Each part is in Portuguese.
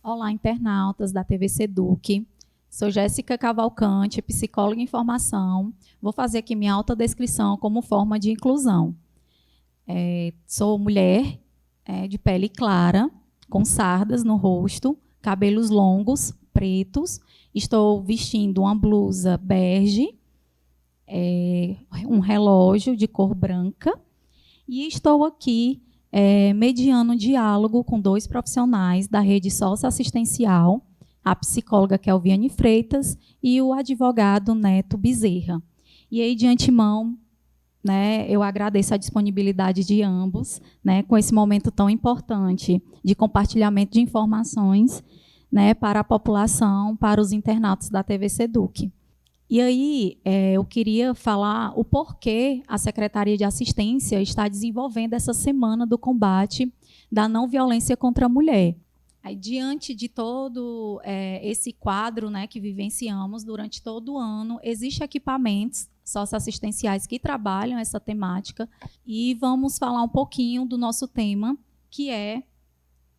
Olá, internautas da TV Seduc. Sou Jéssica Cavalcante, psicóloga em formação. Vou fazer aqui minha autodescrição como forma de inclusão. Sou mulher, de pele clara, com sardas no rosto, cabelos longos, pretos. Estou vestindo uma blusa bege, um relógio de cor branca. E estou aqui mediando um diálogo com dois profissionais da rede socioassistencial, a psicóloga Kelviane Freitas e o advogado Neto Bezerra. E aí, de antemão, eu agradeço a disponibilidade de ambos, com esse momento tão importante de compartilhamento de informações, para a população, para os internautas da TV Seduc. E aí, eu queria falar o porquê a Secretaria de Assistência está desenvolvendo essa semana do combate da não violência contra a mulher. Aí, diante de todo esse quadro que vivenciamos durante todo o ano, existem equipamentos socioassistenciais que trabalham essa temática e vamos falar um pouquinho do nosso tema, que é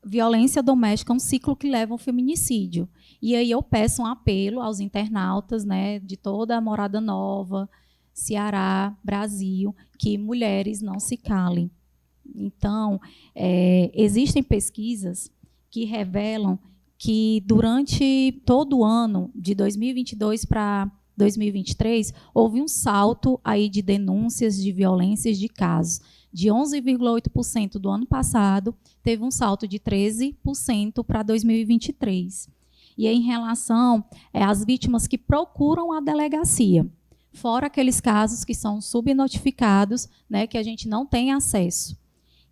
violência doméstica, um ciclo que leva ao feminicídio. E aí eu peço um apelo aos internautas de toda a Morada Nova, Ceará, Brasil, que mulheres não se calem. Então, existem pesquisas que revelam que durante todo o ano, de 2022 para 2023, houve um salto aí de denúncias de violências de casos. De 11,8% do ano passado, teve um salto de 13% para 2023. E em relação às vítimas que procuram a delegacia, fora aqueles casos que são subnotificados, que a gente não tem acesso.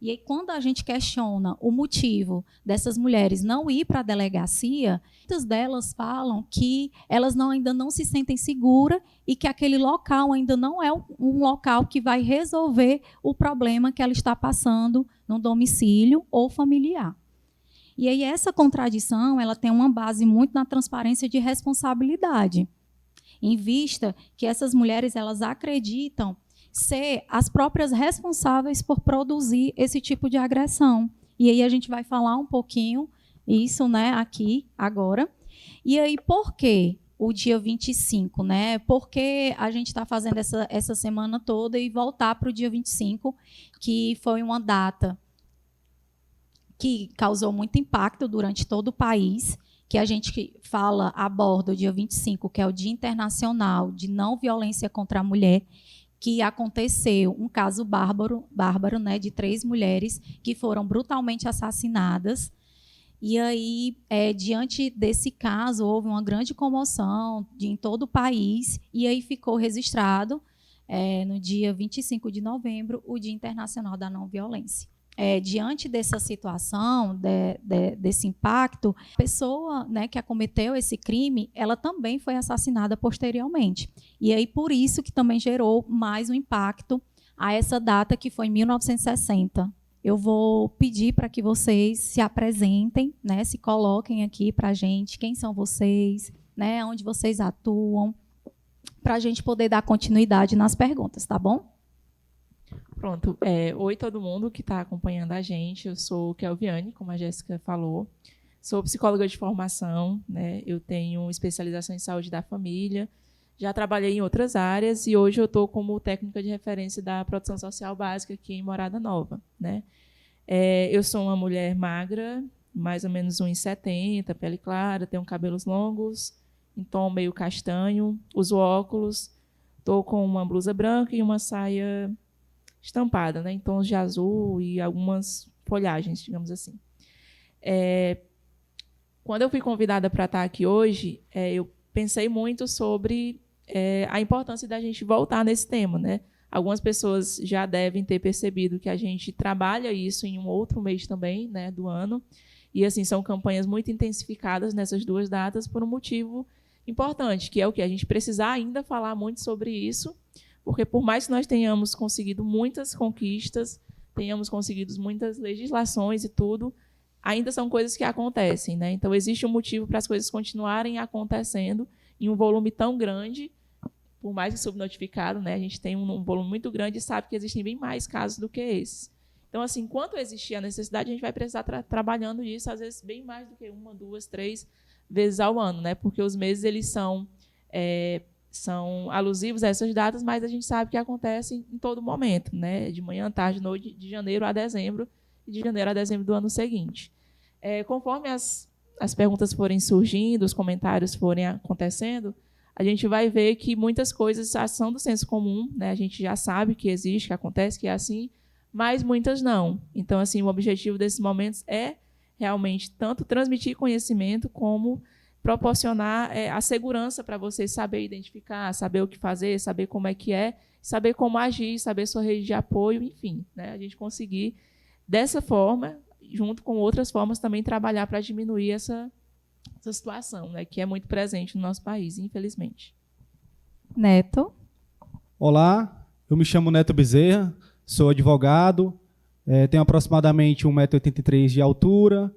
E aí, quando a gente questiona o motivo dessas mulheres não ir para a delegacia, muitas delas falam que elas ainda não se sentem seguras e que aquele local ainda não é um local que vai resolver o problema que ela está passando no domicílio ou familiar. E aí, essa contradição ela tem uma base muito na transparência de responsabilidade, em vista que essas mulheres elas acreditam ser as próprias responsáveis por produzir esse tipo de agressão. E aí a gente vai falar um pouquinho isso aqui, agora. E aí, por que o dia 25? Por que a gente está fazendo essa semana toda e voltar para o dia 25, que foi uma data que causou muito impacto durante todo o país, que a gente aborda o dia 25, que é o Dia Internacional de Não Violência contra a Mulher, que aconteceu um caso bárbaro, de 3 mulheres que foram brutalmente assassinadas. E aí, diante desse caso, houve uma grande comoção em todo o país, e aí ficou registrado, no dia 25 de novembro, o Dia Internacional da Não Violência. Diante dessa situação, desse impacto, a pessoa que acometeu esse crime, ela também foi assassinada posteriormente. E aí, por isso que também gerou mais um impacto a essa data, que foi em 1960. Eu vou pedir para que vocês se apresentem, se coloquem aqui para a gente, quem são vocês, onde vocês atuam, para a gente poder dar continuidade nas perguntas, tá bom? Pronto. Oi, todo mundo que está acompanhando a gente. Eu sou Kelviane, como a Jéssica falou. Sou psicóloga de formação, Eu tenho especialização em saúde da família. Já trabalhei em outras áreas e hoje eu estou como técnica de referência da produção social básica aqui em Morada Nova, Eu sou uma mulher magra, mais ou menos 1,70, pele clara, tenho cabelos longos, em tom meio castanho, uso óculos, estou com uma blusa branca e uma saia estampada, em tons de azul e algumas folhagens, digamos assim. Quando eu fui convidada para estar aqui hoje, eu pensei muito sobre a importância da gente voltar nesse tema, Algumas pessoas já devem ter percebido que a gente trabalha isso em um outro mês também, do ano, e assim são campanhas muito intensificadas nessas 2 datas por um motivo importante, que é o que a gente precisar ainda falar muito sobre isso, porque por mais que nós tenhamos conseguido muitas conquistas, tenhamos conseguido muitas legislações e tudo, ainda são coisas que acontecem, Então, existe um motivo para as coisas continuarem acontecendo em um volume tão grande, por mais que subnotificado, A gente tem um volume muito grande e sabe que existem bem mais casos do que esses. Então, assim, enquanto existir a necessidade, a gente vai precisar trabalhando isso, às vezes, bem mais do que 1, 2, 3 vezes ao ano, né? Porque os meses eles são alusivos a essas datas, mas a gente sabe que acontecem em todo momento, né? De manhã, tarde, noite, de janeiro a dezembro, e de janeiro a dezembro do ano seguinte. Conforme as perguntas forem surgindo, os comentários forem acontecendo, a gente vai ver que muitas coisas são do senso comum, né? A gente já sabe que existe, que acontece, que é assim, mas muitas não. Então, assim, o objetivo desses momentos é realmente tanto transmitir conhecimento como proporcionar a segurança para você saber identificar, saber o que fazer, saber como é que é, saber como agir, saber sua rede de apoio, enfim, né? A gente conseguir, dessa forma, junto com outras formas, também trabalhar para diminuir essa situação, né? Que é muito presente no nosso país, infelizmente. Neto. Olá, eu me chamo Neto Bezerra, sou advogado, tenho aproximadamente 1,83 m de altura,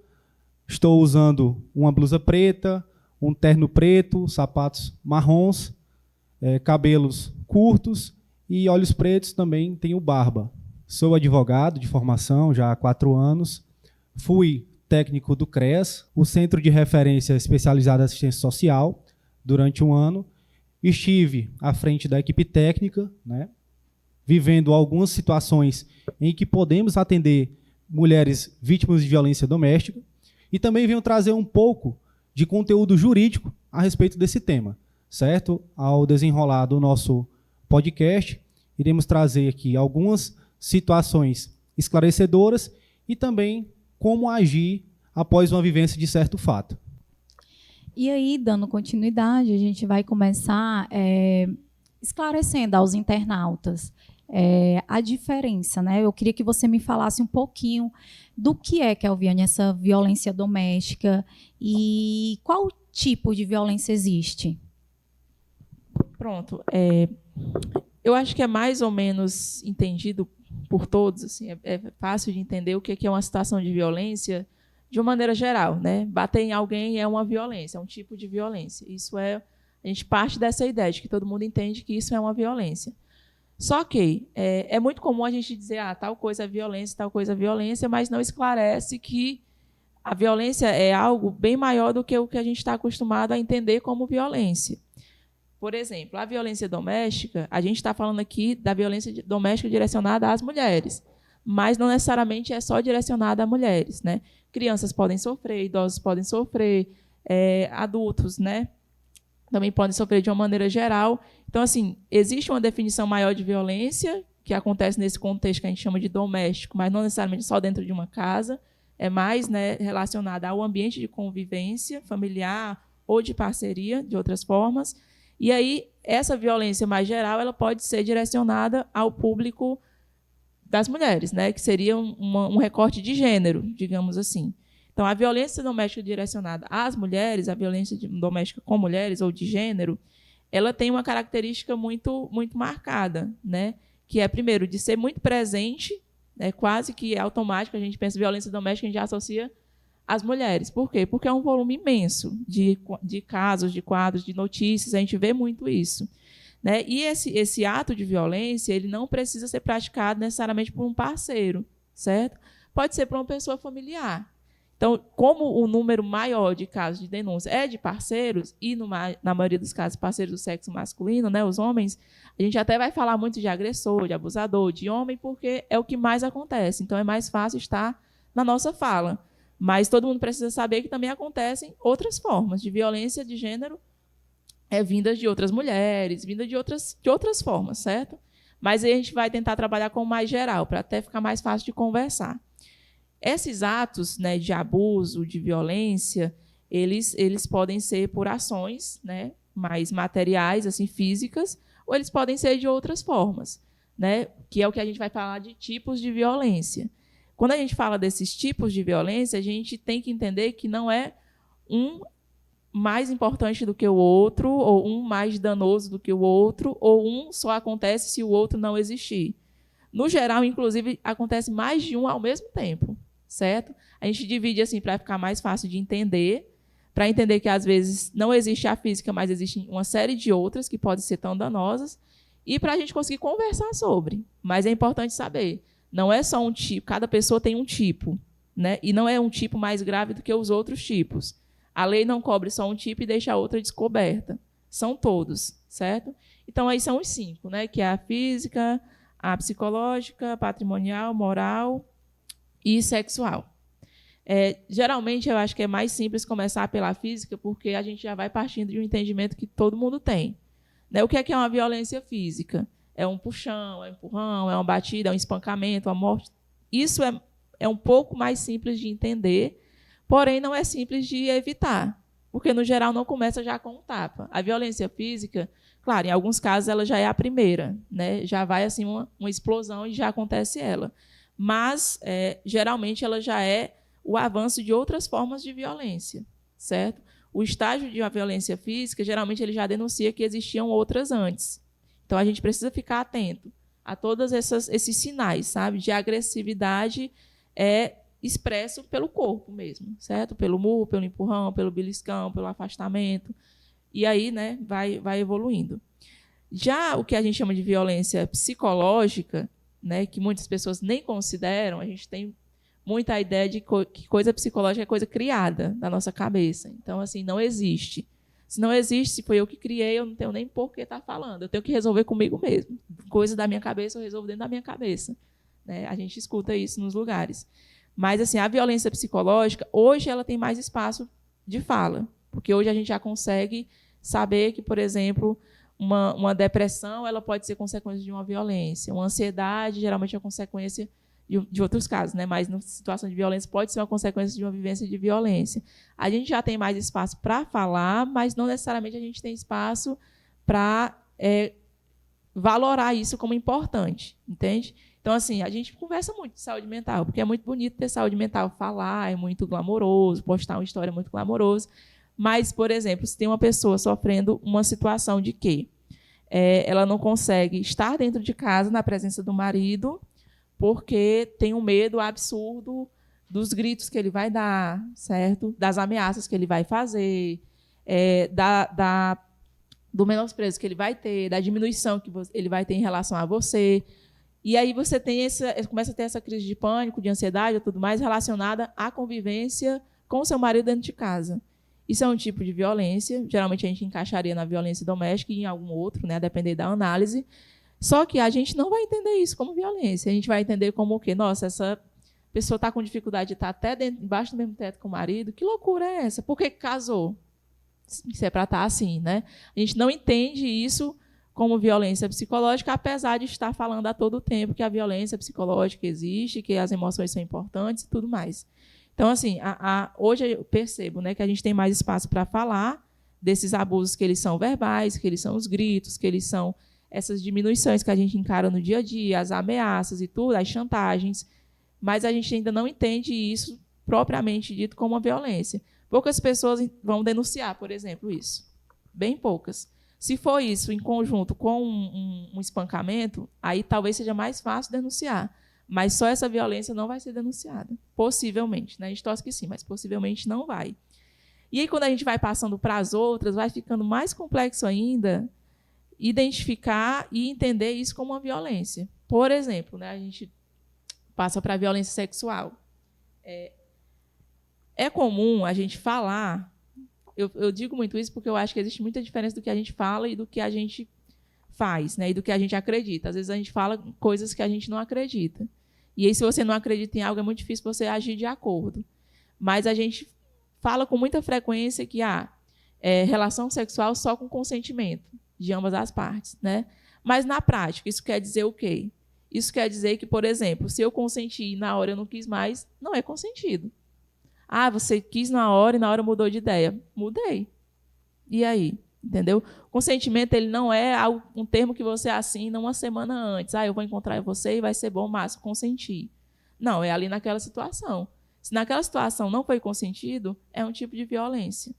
estou usando uma blusa preta, um terno preto, sapatos marrons, cabelos curtos e olhos pretos, também tenho barba. Sou advogado de formação já há 4 anos, fui técnico do CREAS, o Centro de Referência Especializado em Assistência Social, durante 1 ano. Estive à frente da equipe técnica, né, vivendo algumas situações em que podemos atender mulheres vítimas de violência doméstica, e também venho trazer um pouco de conteúdo jurídico a respeito desse tema, certo? Ao desenrolar do nosso podcast, iremos trazer aqui algumas situações esclarecedoras e também como agir após uma vivência de certo fato. E aí, dando continuidade, a gente vai começar esclarecendo aos internautas a diferença, né? Eu queria que você me falasse um pouquinho do que é, Kelviane, essa violência doméstica e qual tipo de violência existe. Pronto. Eu acho que é mais ou menos entendido por todos, assim, é fácil de entender o que é uma situação de violência de uma maneira geral, né? Bater em alguém é uma violência, é um tipo de violência. A gente parte dessa ideia de que todo mundo entende que isso é uma violência. Só que é muito comum a gente dizer tal coisa é violência, tal coisa é violência, mas não esclarece que a violência é algo bem maior do que o que a gente está acostumado a entender como violência. Por exemplo, a violência doméstica, a gente está falando aqui da violência doméstica direcionada às mulheres, mas não necessariamente é só direcionada a mulheres, né? Crianças podem sofrer, idosos podem sofrer, adultos, né, também podem sofrer de uma maneira geral. Então, assim, existe uma definição maior de violência que acontece nesse contexto que a gente chama de doméstico, mas não necessariamente só dentro de uma casa, é mais, né, relacionada ao ambiente de convivência familiar ou de parceria, de outras formas. E aí, essa violência mais geral, ela pode ser direcionada ao público das mulheres, né? Que seria um recorte de gênero, digamos assim. Então, a violência doméstica direcionada às mulheres, a violência doméstica com mulheres ou de gênero, ela tem uma característica muito, muito marcada, né? Que é, primeiro, de ser muito presente, né? Quase que é automático, a gente pensa em violência doméstica, a gente já associa às mulheres. Por quê? Porque é um volume imenso de casos, de quadros, de notícias, a gente vê muito isso. Né? E esse ato de violência, ele não precisa ser praticado necessariamente por um parceiro, certo? Pode ser por uma pessoa familiar. Então, como o número maior de casos de denúncia é de parceiros, e na maioria dos casos parceiros do sexo masculino, né, os homens, a gente até vai falar muito de agressor, de abusador, de homem, porque é o que mais acontece. Então, é mais fácil estar na nossa fala. Mas todo mundo precisa saber que também acontecem outras formas de violência de gênero, vindas de outras mulheres, vindas de outras formas, certo? Mas aí a gente vai tentar trabalhar com o mais geral, para até ficar mais fácil de conversar. Esses atos, né, de abuso, de violência, eles podem ser por ações, né, mais materiais, assim, físicas, ou eles podem ser de outras formas, né, que é o que a gente vai falar de tipos de violência. Quando a gente fala desses tipos de violência, a gente tem que entender que não é um mais importante do que o outro, ou um mais danoso do que o outro, ou um só acontece se o outro não existir. No geral, inclusive, acontece mais de um ao mesmo tempo, certo? A gente divide assim para ficar mais fácil de entender, para entender que às vezes não existe a física, mas existe uma série de outras que podem ser tão danosas, e para a gente conseguir conversar sobre. Mas é importante saber, Não é só um tipo, cada pessoa tem um tipo, né? E não é um tipo mais grave do que os outros tipos. A lei não cobre só um tipo e deixa a outra descoberta. São todos, certo? Então, aí são os 5, né? Que é a física, a psicológica, patrimonial, moral e sexual. Geralmente, eu acho que é mais simples começar pela física, porque a gente já vai partindo de um entendimento que todo mundo tem. Né? O que é uma violência física? É um puxão, é um empurrão, é uma batida, é um espancamento, uma morte. Isso é um pouco mais simples de entender, porém não é simples de evitar, porque, no geral, não começa já com um tapa. A violência física, claro, em alguns casos ela já é a primeira, né? Já vai assim uma explosão e já acontece ela. Mas, geralmente, ela já é o avanço de outras formas de violência, certo? O estágio de uma violência física, geralmente, ele já denuncia que existiam outras antes. Então, a gente precisa ficar atento a todos esses sinais, sabe? De agressividade expresso pelo corpo mesmo, certo? Pelo murro, pelo empurrão, pelo beliscão, pelo afastamento. E aí, né, vai evoluindo. Já o que a gente chama de violência psicológica, né, que muitas pessoas nem consideram, a gente tem muita ideia de que coisa psicológica é coisa criada na nossa cabeça. Então, assim, não existe. Se não existe, se foi eu que criei, eu não tenho nem por que estar falando. Eu tenho que resolver comigo mesmo. Coisa da minha cabeça, eu resolvo dentro da minha cabeça. Né? A gente escuta isso nos lugares. Mas, assim, a violência psicológica, hoje ela tem mais espaço de fala. Porque hoje a gente já consegue saber que, por exemplo, uma depressão ela pode ser consequência de uma violência. Uma ansiedade, geralmente, é consequência de outros casos, né? Mas na situação de violência pode ser uma consequência de uma vivência de violência. A gente já tem mais espaço para falar, mas não necessariamente a gente tem espaço para valorar isso como importante, entende? Então, assim, a gente conversa muito de saúde mental, porque é muito bonito ter saúde mental, falar, é muito glamouroso, postar uma história muito glamourosa. Mas, por exemplo, se tem uma pessoa sofrendo uma situação de que ela não consegue estar dentro de casa na presença do marido, porque tem um medo absurdo dos gritos que ele vai dar, certo? Das ameaças que ele vai fazer, do menosprezo que ele vai ter, da diminuição que ele vai ter em relação a você. E aí você começa a ter essa crise de pânico, de ansiedade e tudo mais relacionada à convivência com o seu marido dentro de casa. Isso é um tipo de violência, geralmente a gente encaixaria na violência doméstica e em algum outro, né, a depender da análise. Só que a gente não vai entender isso como violência. A gente vai entender como o quê? Nossa, essa pessoa está com dificuldade de estar até embaixo do mesmo teto com o marido. Que loucura é essa? Por que casou? Se é para estar assim, né? A gente não entende isso como violência psicológica, apesar de estar falando a todo tempo que a violência psicológica existe, que as emoções são importantes e tudo mais. Então, assim, hoje eu percebo, né, que a gente tem mais espaço para falar desses abusos que eles são verbais, que eles são os gritos, que eles são essas diminuições que a gente encara no dia a dia, as ameaças e tudo, as chantagens, mas a gente ainda não entende isso propriamente dito como uma violência. Poucas pessoas vão denunciar, por exemplo, isso. Bem poucas. Se for isso em conjunto com um espancamento, aí talvez seja mais fácil denunciar. Mas só essa violência não vai ser denunciada. Possivelmente. Né? A gente torce que sim, mas possivelmente não vai. E aí, quando a gente vai passando para as outras, vai ficando mais complexo ainda identificar e entender isso como uma violência. Por exemplo, né, a gente passa para a violência sexual. É comum a gente falar, eu digo muito isso porque eu acho que existe muita diferença do que a gente fala e do que a gente faz, né, e do que a gente acredita. Às vezes a gente fala coisas que a gente não acredita. E aí, se você não acredita em algo, é muito difícil você agir de acordo. Mas a gente fala com muita frequência que relação sexual só com consentimento de ambas as partes, né? Mas, na prática, isso quer dizer o quê? Isso quer dizer que, por exemplo, se eu consenti e na hora eu não quis mais, não é consentido. Ah, você quis na hora e na hora mudou de ideia. Mudei. E aí? Entendeu? Consentimento ele não é um termo que você assina uma semana antes. Ah, eu vou encontrar você e vai ser bom, mas consenti. Não, é ali naquela situação. Se naquela situação não foi consentido, é um tipo de violência.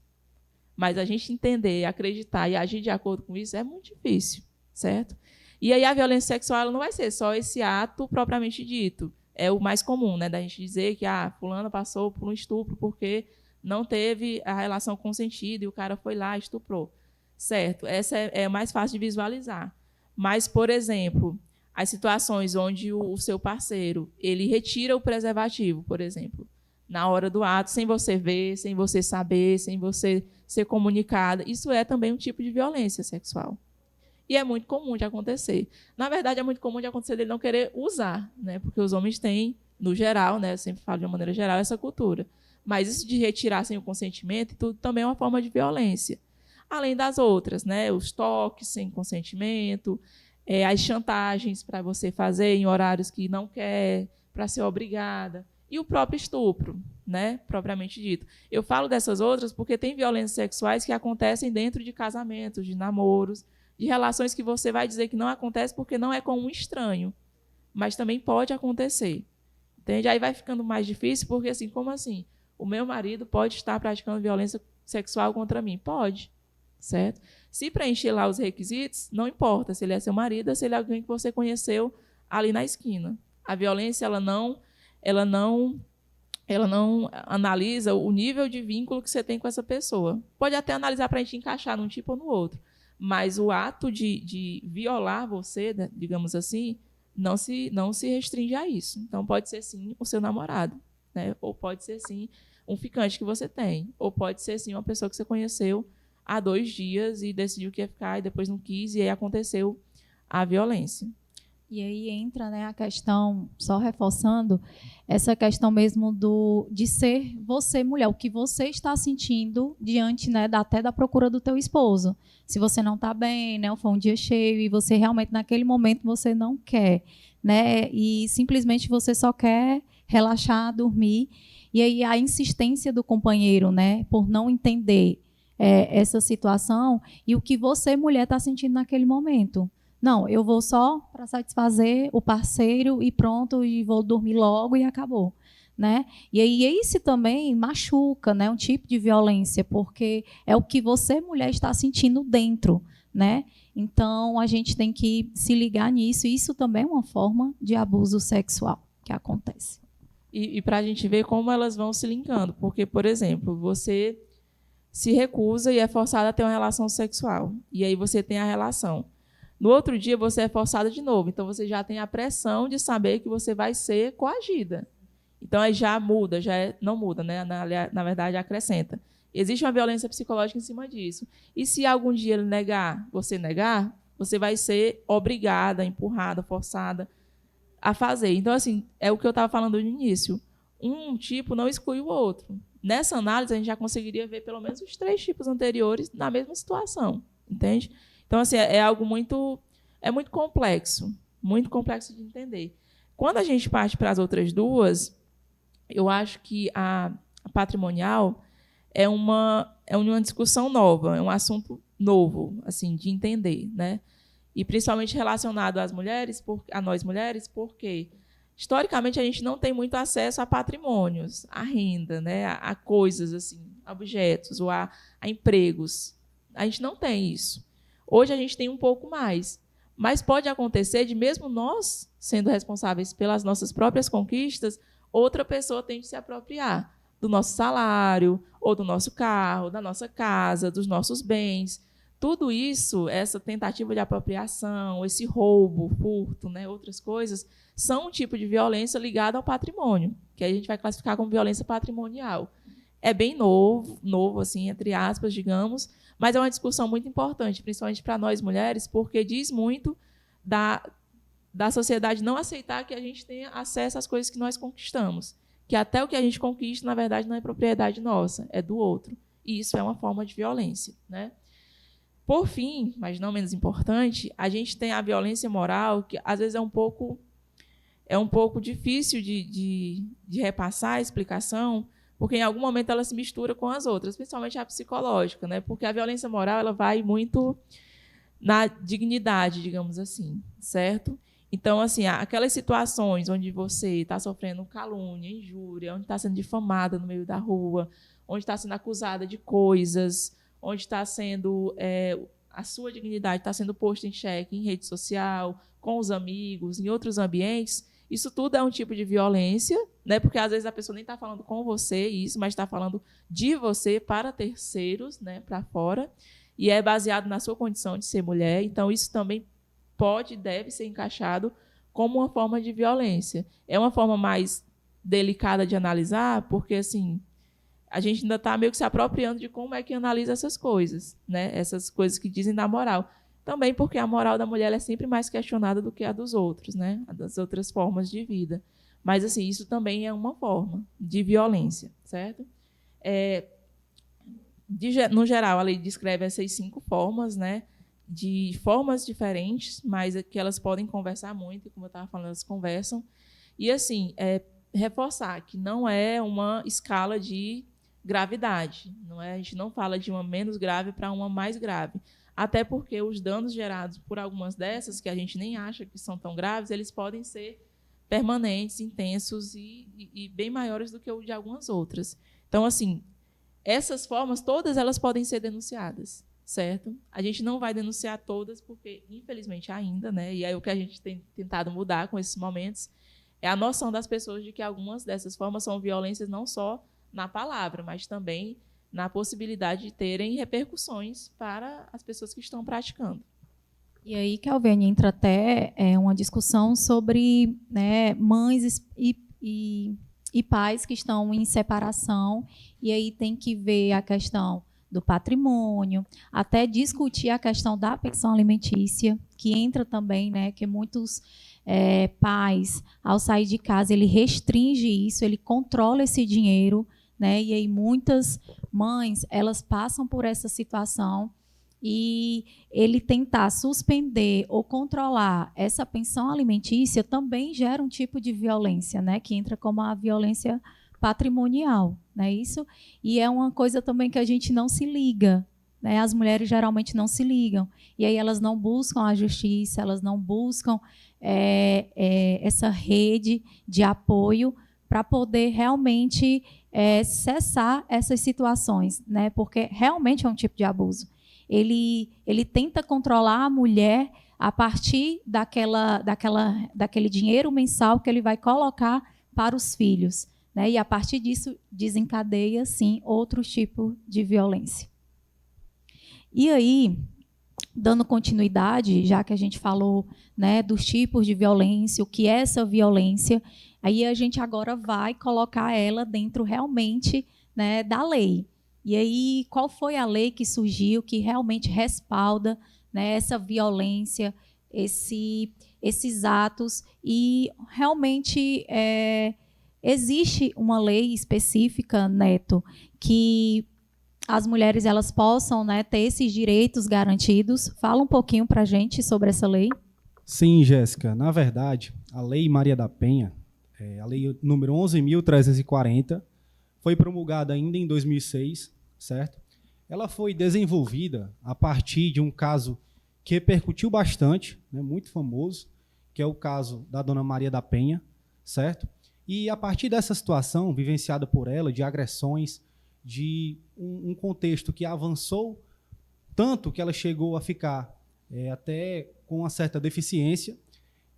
Mas a gente entender, acreditar e agir de acordo com isso é muito difícil, certo? E aí a violência sexual ela não vai ser só esse ato propriamente dito. É o mais comum, né, da gente dizer que fulana passou por um estupro porque não teve a relação consentida e o cara foi lá e estuprou. Certo, essa é mais fácil de visualizar. Mas, por exemplo, as situações onde o seu parceiro ele retira o preservativo, por exemplo, na hora do ato, sem você ver, sem você saber, sem você ser comunicada, isso é também um tipo de violência sexual. E é muito comum de acontecer. Na verdade, é muito comum de acontecer dele não querer usar, né? Porque os homens têm, no geral, né? Eu sempre falo de uma maneira geral, essa cultura. Mas isso de retirar sem o consentimento, tudo também é uma forma de violência. Além das outras, né? Os toques sem consentimento, as chantagens para você fazer em horários que não quer, para ser obrigada. E o próprio estupro, né? Propriamente dito. Eu falo dessas outras porque tem violências sexuais que acontecem dentro de casamentos, de namoros, de relações que você vai dizer que não acontece porque não é com um estranho, mas também pode acontecer. Entende? Aí vai ficando mais difícil, porque assim, como assim? O meu marido pode estar praticando violência sexual contra mim? Pode, certo? Se preencher lá os requisitos, não importa se ele é seu marido ou se ele é alguém que você conheceu ali na esquina. A violência, ela não analisa o nível de vínculo que você tem com essa pessoa. Pode até analisar para a gente encaixar num tipo ou no outro, mas o ato de violar você, digamos assim, não se restringe a isso. Então, pode ser, sim, o seu namorado, né? Ou pode ser, sim, um ficante que você tem. Ou pode ser, sim, uma pessoa que você conheceu há 2 dias e decidiu que ia ficar e depois não quis, e aí aconteceu a violência. E aí entra, né, a questão, só reforçando, essa questão mesmo de ser você mulher, o que você está sentindo diante, né, até da procura do teu esposo. Se você não está bem, né, ou foi um dia cheio e você realmente naquele momento você não quer, né, e simplesmente você só quer relaxar, dormir, e aí a insistência do companheiro, né, por não entender essa situação e o que você, mulher, está sentindo naquele momento. Não, eu vou só para satisfazer o parceiro e pronto, e vou dormir logo e acabou, né? E aí isso também machuca, né? Um tipo de violência, porque é o que você, mulher, está sentindo dentro, né? Então, a gente tem que se ligar nisso, e isso também é uma forma de abuso sexual que acontece. E para a gente ver como elas vão se linkando, porque, por exemplo, você se recusa e é forçada a ter uma relação sexual, e aí você tem a relação. No outro dia, você é forçada de novo. Então, você já tem a pressão de saber que você vai ser coagida. Então, aí já muda, não muda, né? Na verdade, acrescenta. Existe uma violência psicológica em cima disso. E se algum dia ele negar, você vai ser obrigada, empurrada, forçada a fazer. Então, assim, é o que eu estava falando no início. Um tipo não exclui o outro. Nessa análise, a gente já conseguiria ver pelo menos os 3 tipos anteriores na mesma situação. Entende? Então, assim, é algo muito complexo de entender. Quando a gente parte para as outras duas, eu acho que a patrimonial é uma discussão nova, é um assunto novo, assim, de entender, né? E principalmente relacionado às mulheres, a nós mulheres, porque historicamente a gente não tem muito acesso a patrimônios, a renda, né? A coisas assim, a objetos ou a empregos. A gente não tem isso. Hoje a gente tem um pouco mais, mas pode acontecer de mesmo nós sendo responsáveis pelas nossas próprias conquistas, outra pessoa tem de se apropriar do nosso salário, ou do nosso carro, da nossa casa, dos nossos bens. Tudo isso, essa tentativa de apropriação, esse roubo, furto, né, outras coisas, são um tipo de violência ligada ao patrimônio, que a gente vai classificar como violência patrimonial. É bem novo assim, entre aspas, digamos, mas é uma discussão muito importante, principalmente para nós mulheres, porque diz muito da sociedade não aceitar que a gente tenha acesso às coisas que nós conquistamos, que até o que a gente conquista, na verdade, não é propriedade nossa, é do outro. E isso é uma forma de violência, né? Por fim, mas não menos importante, a gente tem a violência moral, que às vezes é um pouco difícil de repassar a explicação, porque em algum momento ela se mistura com as outras, principalmente a psicológica, né? Porque a violência moral ela vai muito na dignidade, digamos assim, certo? Então, assim, aquelas situações onde você está sofrendo calúnia, injúria, onde está sendo difamada no meio da rua, onde está sendo acusada de coisas, onde está sendo a sua dignidade está sendo posta em xeque em rede social, com os amigos, em outros ambientes. Isso tudo é um tipo de violência, né? Porque às vezes a pessoa nem está falando com você isso, mas está falando de você para terceiros, né? Para fora, e é baseado na sua condição de ser mulher. Então, isso também pode e deve ser encaixado como uma forma de violência. É uma forma mais delicada de analisar, porque assim, a gente ainda está meio que se apropriando de como é que analisa essas coisas, né? Essas coisas que dizem da moral. Também porque a moral da mulher é sempre mais questionada do que a dos outros, né? A das outras formas de vida. Mas, assim, isso também é uma forma de violência, certo? No geral, a lei descreve essas 5 formas, né? De formas diferentes, mas que elas podem conversar muito, e como eu estava falando, elas conversam. E, assim, reforçar que não é uma escala de gravidade. A gente não fala de uma menos grave para uma mais grave. Até porque os danos gerados por algumas dessas, que a gente nem acha que são tão graves, eles podem ser permanentes, intensos e bem maiores do que o de algumas outras. Então, assim, essas formas, todas elas podem ser denunciadas, certo? A gente não vai denunciar todas, porque, infelizmente, ainda, né? E aí o que a gente tem tentado mudar com esses momentos é a noção das pessoas de que algumas dessas formas são violências não só na palavra, mas também na possibilidade de terem repercussões para as pessoas que estão praticando. E aí, Kelvin, entra até uma discussão sobre, né, mães e pais que estão em separação, e aí tem que ver a questão do patrimônio, até discutir a questão da pensão alimentícia, que entra também, né, que muitos pais, ao sair de casa, ele restringe isso, ele controla esse dinheiro, né, e aí muitas mães, elas passam por essa situação, e ele tentar suspender ou controlar essa pensão alimentícia também gera um tipo de violência, né, que entra como a violência patrimonial, né, isso, e é uma coisa também que a gente não se liga, né, as mulheres geralmente não se ligam, e aí elas não buscam a justiça, elas não buscam essa rede de apoio para poder realmente cessar essas situações, né, porque realmente é um tipo de abuso. Ele tenta controlar a mulher a partir daquele dinheiro mensal que ele vai colocar para os filhos, né? E a partir disso desencadeia, sim, outro tipo de violência. E aí, dando continuidade, já que a gente falou, né, dos tipos de violência, o que é essa violência, aí a gente agora vai colocar ela dentro realmente, né, da lei. E aí, qual foi a lei que surgiu, que realmente respalda, né, essa violência, esses atos? E realmente existe uma lei específica, Neto, que as mulheres elas possam, né, ter esses direitos garantidos? Fala um pouquinho para a gente sobre essa lei. Sim, Jéssica. Na verdade, a Lei Maria da Penha, a lei número 11.340, foi promulgada ainda em 2006, certo? Ela foi desenvolvida a partir de um caso que repercutiu bastante, né, muito famoso, que é o caso da dona Maria da Penha, certo? E a partir dessa situação vivenciada por ela, de agressões, de um contexto que avançou tanto que ela chegou a ficar até com uma certa deficiência,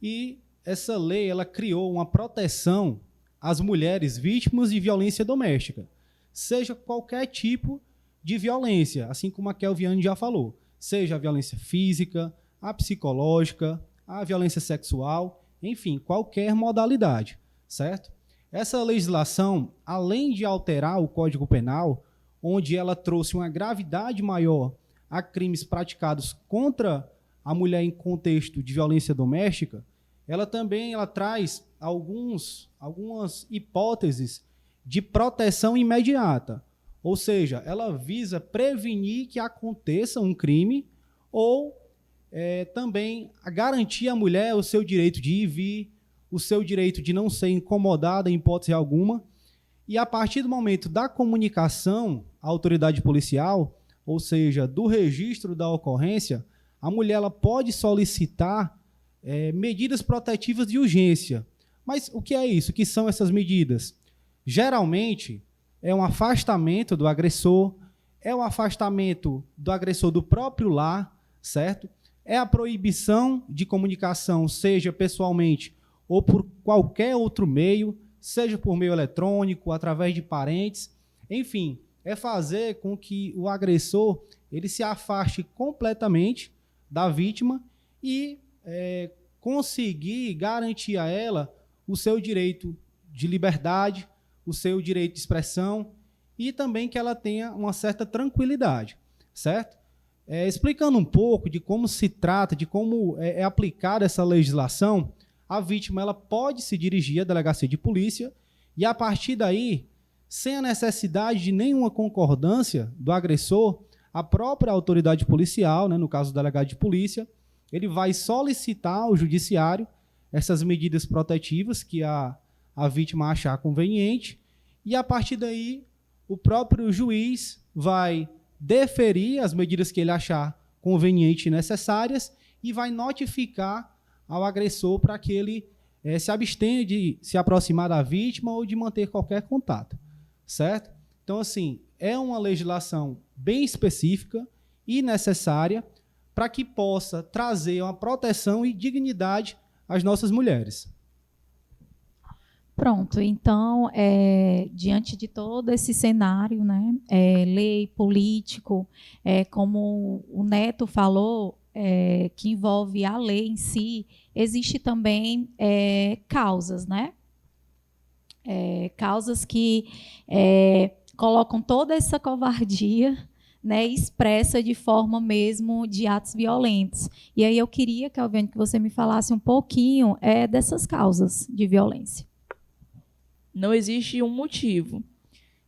e essa lei ela criou uma proteção às mulheres vítimas de violência doméstica, seja qualquer tipo de violência, assim como a Kelviane já falou, seja a violência física, a psicológica, a violência sexual, enfim, qualquer modalidade, certo? Essa legislação, além de alterar o Código Penal, onde ela trouxe uma gravidade maior a crimes praticados contra a mulher em contexto de violência doméstica, ela também traz algumas hipóteses de proteção imediata. Ou seja, ela visa prevenir que aconteça um crime ou também garantir à mulher o seu direito de ir e vir, o seu direito de não ser incomodada em hipótese alguma. E a partir do momento da comunicação à autoridade policial, ou seja, do registro da ocorrência, a mulher ela pode solicitar medidas protetivas de urgência. Mas o que é isso? O que são essas medidas? Geralmente, é um afastamento do agressor, é o afastamento do agressor do próprio lar, certo? É a proibição de comunicação, seja pessoalmente ou por qualquer outro meio, seja por meio eletrônico, através de parentes, enfim, é fazer com que o agressor ele se afaste completamente da vítima e conseguir garantir a ela o seu direito de liberdade, o seu direito de expressão e também que ela tenha uma certa tranquilidade, certo? Explicando um pouco de como se trata, de como é aplicada essa legislação, a vítima ela pode se dirigir à delegacia de polícia e, a partir daí, sem a necessidade de nenhuma concordância do agressor, a própria autoridade policial, né, no caso do delegado de polícia, ele vai solicitar ao judiciário essas medidas protetivas que a vítima achar conveniente e, a partir daí, o próprio juiz vai deferir as medidas que ele achar convenientes e necessárias e vai notificar ao agressor para que ele se abstenha de se aproximar da vítima ou de manter qualquer contato, certo? Então, assim, é uma legislação bem específica e necessária para que possa trazer uma proteção e dignidade às nossas mulheres. Pronto, então, diante de todo esse cenário, né, lei, político, como o Neto falou, que envolve a lei em si, existe também causas, né? Causas que colocam toda essa covardia, né, expressa de forma mesmo de atos violentos. E aí eu queria, Kelviane, que você me falasse um pouquinho dessas causas de violência. Não existe um motivo.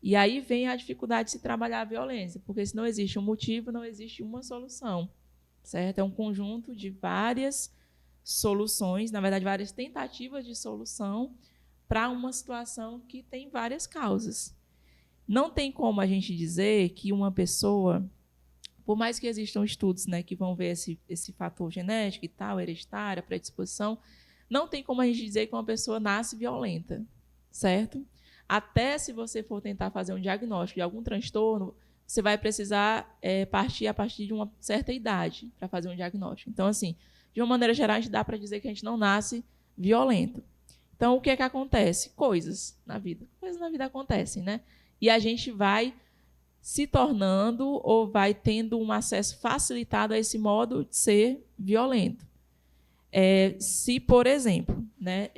E aí vem a dificuldade de se trabalhar a violência, porque se não existe um motivo, não existe uma solução, certo? É um conjunto de várias soluções, na verdade, várias tentativas de solução para uma situação que tem várias causas. Não tem como a gente dizer que uma pessoa, por mais que existam estudos, né, que vão ver esse fator genético e tal, hereditária, predisposição, não tem como a gente dizer que uma pessoa nasce violenta, certo? Até se você for tentar fazer um diagnóstico de algum transtorno, você vai precisar partir a partir de uma certa idade para fazer um diagnóstico. Então, assim, de uma maneira geral, a gente dá para dizer que a gente não nasce violento. Então, o que é que acontece? Coisas na vida acontecem, né? E a gente vai se tornando ou vai tendo um acesso facilitado a esse modo de ser violento. Se, por exemplo, né,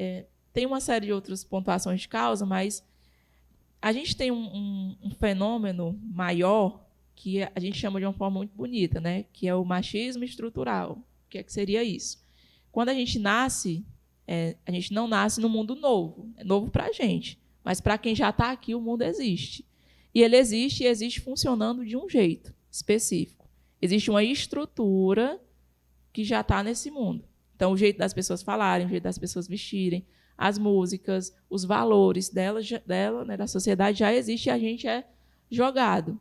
tem uma série de outras pontuações de causa, mas a gente tem um fenômeno maior que a gente chama de uma forma muito bonita, né, que é o machismo estrutural. O que seria isso? Quando a gente nasce, a gente não nasce no mundo novo. É novo para a gente. Mas para quem já está aqui, o mundo existe. E ele existe e existe funcionando de um jeito específico. Existe uma estrutura que já está nesse mundo. Então, o jeito das pessoas falarem, o jeito das pessoas vestirem, as músicas, os valores dela, né, da sociedade já existe e a gente é jogado.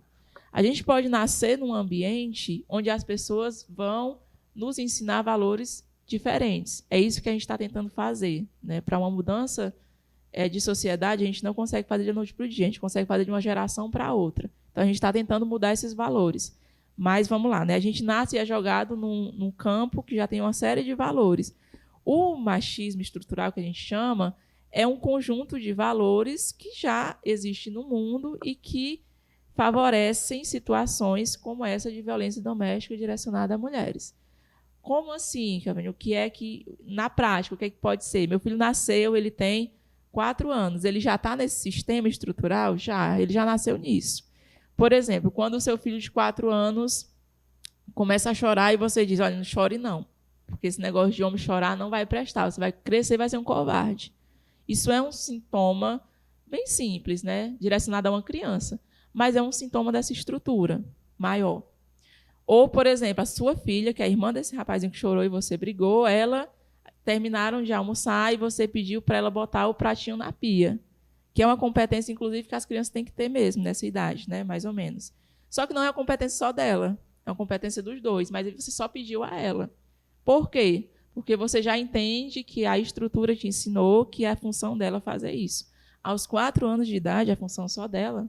A gente pode nascer num ambiente onde as pessoas vão nos ensinar valores diferentes. É isso que a gente está tentando fazer, né? Para uma mudança de sociedade, a gente não consegue fazer de noite para o dia, a gente consegue fazer de uma geração para outra. Então, a gente está tentando mudar esses valores. Mas, vamos lá, né? A gente nasce e é jogado num campo que já tem uma série de valores. O machismo estrutural, que a gente chama, é um conjunto de valores que já existe no mundo e que favorecem situações como essa de violência doméstica direcionada a mulheres. Como assim, Kelviane? O que é que, na prática, o que é que pode ser? Meu filho nasceu, ele tem 4 anos, ele já está nesse sistema estrutural? Já, ele já nasceu nisso. Por exemplo, quando o seu filho de 4 anos começa a chorar e você diz, olha, não chore não, porque esse negócio de homem chorar não vai prestar, você vai crescer e vai ser um covarde. Isso é um sintoma bem simples, né? Direcionado a uma criança, mas é um sintoma dessa estrutura maior. Ou, por exemplo, a sua filha, que é a irmã desse rapazinho que chorou e você brigou, ela terminaram de almoçar e você pediu para ela botar o pratinho na pia, que é uma competência, inclusive, que as crianças têm que ter mesmo nessa idade, né? Mais ou menos. Só que não é uma competência só dela, é uma competência dos dois, mas você só pediu a ela. Por quê? Porque você já entende que a estrutura te ensinou que é a função dela fazer isso. Aos 4 anos de idade, a função só dela.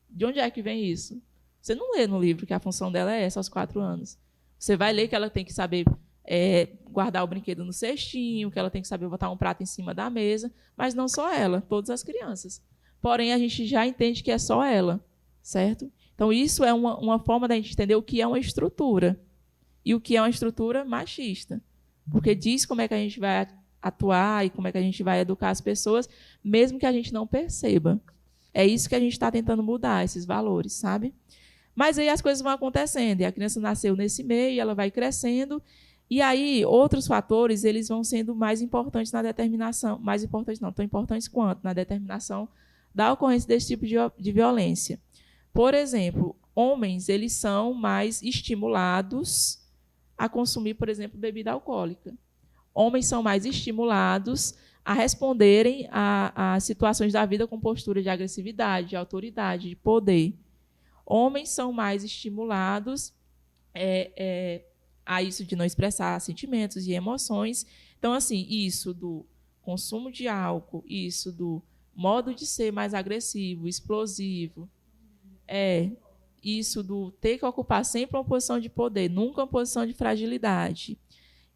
De onde é que vem isso? Você não lê no livro que a função dela é essa aos 4 anos. Você vai ler que ela tem que saber guardar o brinquedo no cestinho, que ela tem que saber botar um prato em cima da mesa, mas não só ela, todas as crianças. Porém, a gente já entende que é só ela, certo? Então, isso é uma forma da gente entender o que é uma estrutura e o que é uma estrutura machista, porque diz como é que a gente vai atuar e como é que a gente vai educar as pessoas, mesmo que a gente não perceba. É isso que a gente está tentando mudar, esses valores, sabe? Mas aí as coisas vão acontecendo, e a criança nasceu nesse meio, ela vai crescendo, e aí outros fatores eles vão sendo mais importantes na determinação, mais importantes não, tão importantes quanto na determinação da ocorrência desse tipo de violência. Por exemplo, homens eles são mais estimulados a consumir, por exemplo, bebida alcoólica. Homens são mais estimulados a responderem a situações da vida com postura de agressividade, de autoridade, de poder. Homens são mais estimulados a isso de não expressar sentimentos e emoções. Então, assim, isso do consumo de álcool, isso do modo de ser mais agressivo, explosivo, isso do ter que ocupar sempre uma posição de poder, nunca uma posição de fragilidade.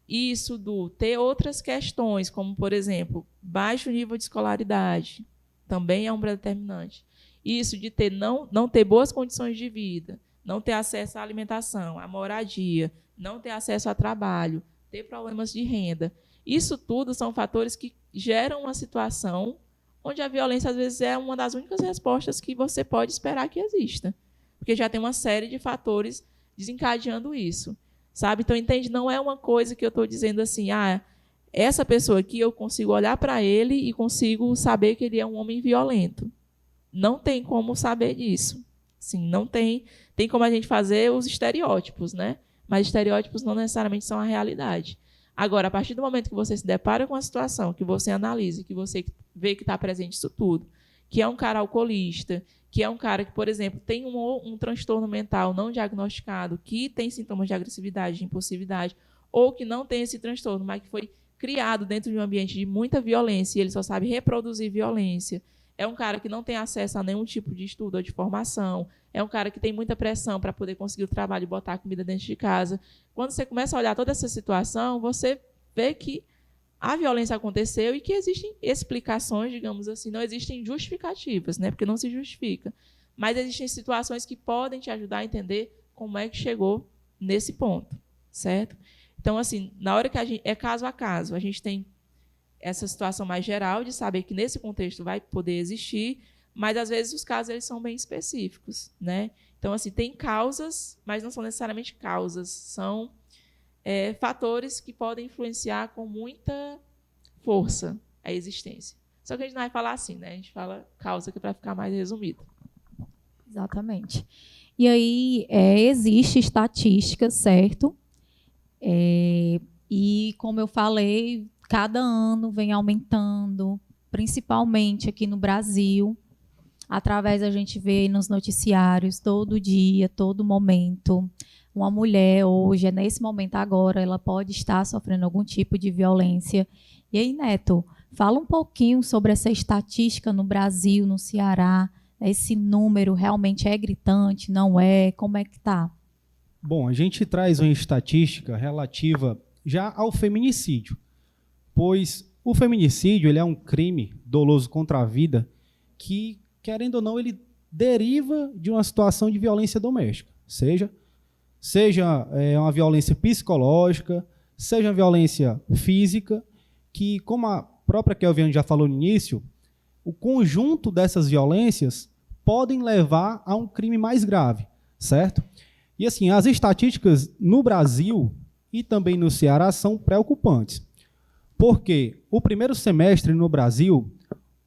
Isso do ter outras questões, como, por exemplo, baixo nível de escolaridade, também é um predeterminante. Isso de ter não ter boas condições de vida, não ter acesso à alimentação, à moradia, não ter acesso a trabalho, ter problemas de renda. Isso tudo são fatores que geram uma situação onde a violência, às vezes, é uma das únicas respostas que você pode esperar que exista. Porque já tem uma série de fatores desencadeando isso. Sabe? Então, entende? Não é uma coisa que eu estou dizendo assim, essa pessoa aqui eu consigo olhar para ele e consigo saber que ele é um homem violento. Não tem como saber disso. Sim, não tem. Tem como a gente fazer os estereótipos, né? Mas estereótipos não necessariamente são a realidade. Agora, a partir do momento que você se depara com a situação, que você analisa, que você vê que está presente isso tudo, que é um cara alcoolista, que é um cara que, por exemplo, tem um transtorno mental não diagnosticado, que tem sintomas de agressividade, de impulsividade, ou que não tem esse transtorno, mas que foi criado dentro de um ambiente de muita violência e ele só sabe reproduzir violência. É um cara que não tem acesso a nenhum tipo de estudo ou de formação. É um cara que tem muita pressão para poder conseguir o trabalho e botar a comida dentro de casa. Quando você começa a olhar toda essa situação, você vê que a violência aconteceu e que existem explicações, digamos assim, não existem justificativas, né? Porque não se justifica. Mas existem situações que podem te ajudar a entender como é que chegou nesse ponto, certo? Então, assim, na hora que a gente... É caso a caso. A gente tem essa situação mais geral de saber que nesse contexto vai poder existir, mas, às vezes, os casos eles são bem específicos, né? Então, assim, tem causas, mas não são necessariamente causas, são fatores que podem influenciar com muita força a existência. Só que a gente não vai falar assim, né? A gente fala causa que é para ficar mais resumido. Exatamente. E aí existe estatística, certo? E como eu falei, cada ano vem aumentando, principalmente aqui no Brasil, através a gente vê nos noticiários todo dia, todo momento. Uma mulher hoje, nesse momento agora, ela pode estar sofrendo algum tipo de violência. E aí, Neto, fala um pouquinho sobre essa estatística no Brasil, no Ceará. Esse número realmente é gritante, não é? Como é que está? Bom, a gente traz uma estatística relativa já ao feminicídio, pois o feminicídio ele é um crime doloso contra a vida que, querendo ou não, ele deriva de uma situação de violência doméstica, seja uma violência psicológica, seja uma violência física, que, como a própria Kelviane já falou no início, o conjunto dessas violências podem levar a um crime mais grave, certo? E assim, as estatísticas no Brasil e também no Ceará são preocupantes, porque o primeiro semestre no Brasil